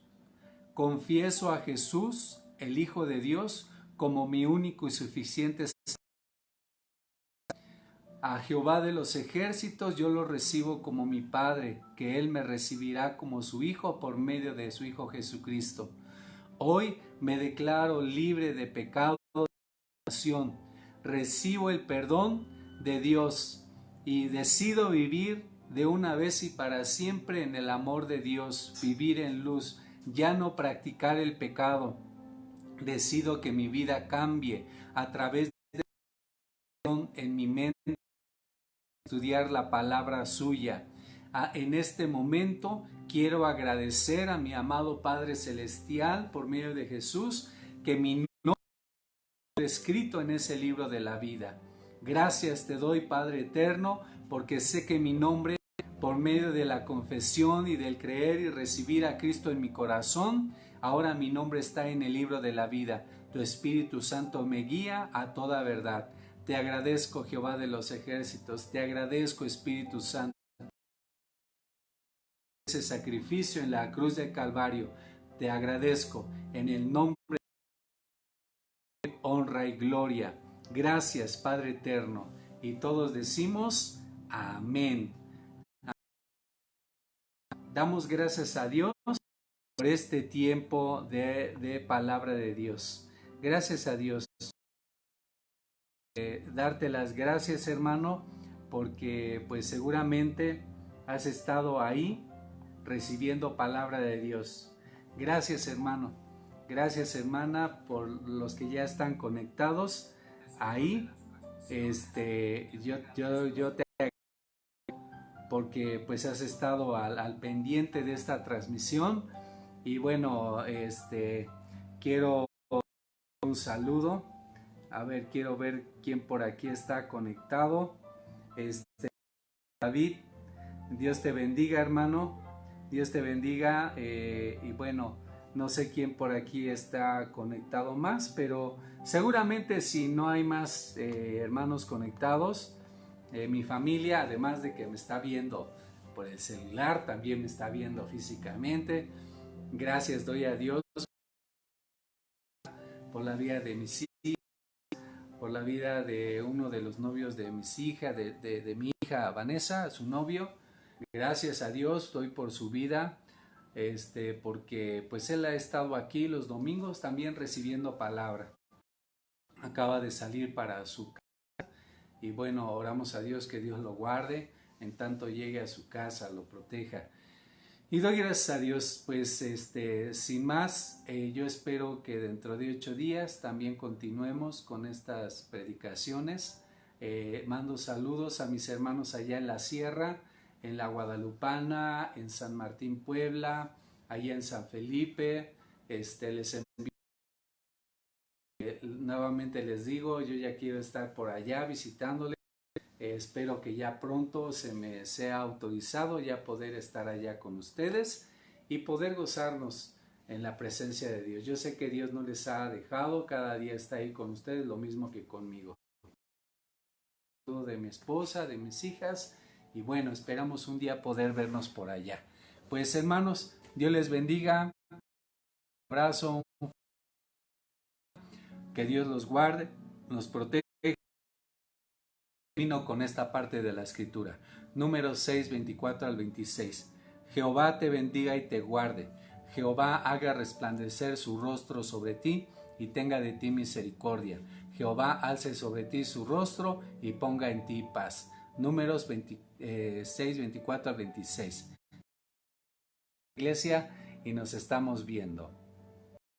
S1: confieso a Jesús, el Hijo de Dios, como mi único y suficiente Salvador. A Jehová de los ejércitos yo lo recibo como mi Padre, que Él me recibirá como su Hijo por medio de su Hijo Jesucristo. Hoy me declaro libre de pecado y de tentación. Recibo el perdón de Dios y decido vivir de una vez y para siempre en el amor de Dios, vivir en luz, ya no practicar el pecado. Decido que mi vida cambie a través de en mi mente, estudiar la palabra suya. En este momento quiero agradecer a mi amado Padre Celestial por medio de Jesús que mi nombre es escrito en ese libro de la vida. Gracias te doy, Padre eterno, porque sé que mi nombre, por medio de la confesión y del creer y recibir a Cristo en mi corazón, ahora mi nombre está en el libro de la vida. Tu Espíritu Santo me guía a toda verdad. Te agradezco, Jehová de los ejércitos, te agradezco, Espíritu Santo, ese sacrificio en la cruz del Calvario. Te agradezco en el nombre de honra y gloria. Gracias, Padre eterno. Y todos decimos amén. Damos gracias a Dios por este tiempo de palabra de Dios. Gracias a Dios. Darte las gracias, hermano, porque pues seguramente has estado ahí recibiendo palabra de Dios. Gracias, hermano. Gracias, hermana, por los que ya están conectados ahí. Yo te agradezco porque pues has estado al pendiente de esta transmisión. Y bueno, quiero un saludo. A ver, quiero ver quién por aquí está conectado. David, Dios te bendiga, hermano. Dios te bendiga. Y bueno, no sé quién por aquí está conectado más, pero seguramente si no hay más hermanos conectados, mi familia, además de que me está viendo por el celular, también me está viendo físicamente. Gracias doy a Dios por la vida de mis hijos, por la vida de uno de los novios de mis hijas, de mi hija Vanessa, su novio. Gracias a Dios doy por su vida, porque pues él ha estado aquí los domingos también recibiendo palabra. Acaba de salir para su casa y bueno, oramos a Dios que Dios lo guarde, en tanto llegue a su casa, lo proteja. Y doy gracias a Dios, pues sin más, yo espero que dentro de 8 días también continuemos con estas predicaciones. Mando saludos a mis hermanos allá en la sierra, en la Guadalupana, en San Martín, Puebla, allá en San Felipe. Les envío, nuevamente les digo, yo ya quiero estar por allá visitándoles. Espero que ya pronto se me sea autorizado ya poder estar allá con ustedes y poder gozarnos en la presencia de Dios. Yo sé que Dios no les ha dejado, cada día está ahí con ustedes, lo mismo que conmigo. De mi esposa, de mis hijas, y bueno, esperamos un día poder vernos por allá. Pues hermanos, Dios les bendiga, un abrazo, que Dios los guarde, nos proteja. Termino con esta parte de la escritura, Números 6, 24 al 26. Jehová te bendiga y te guarde. Jehová haga resplandecer su rostro sobre ti y tenga de ti misericordia. Jehová alce sobre ti su rostro y ponga en ti paz. Números 6, 24 al 26. Iglesia, y nos estamos viendo.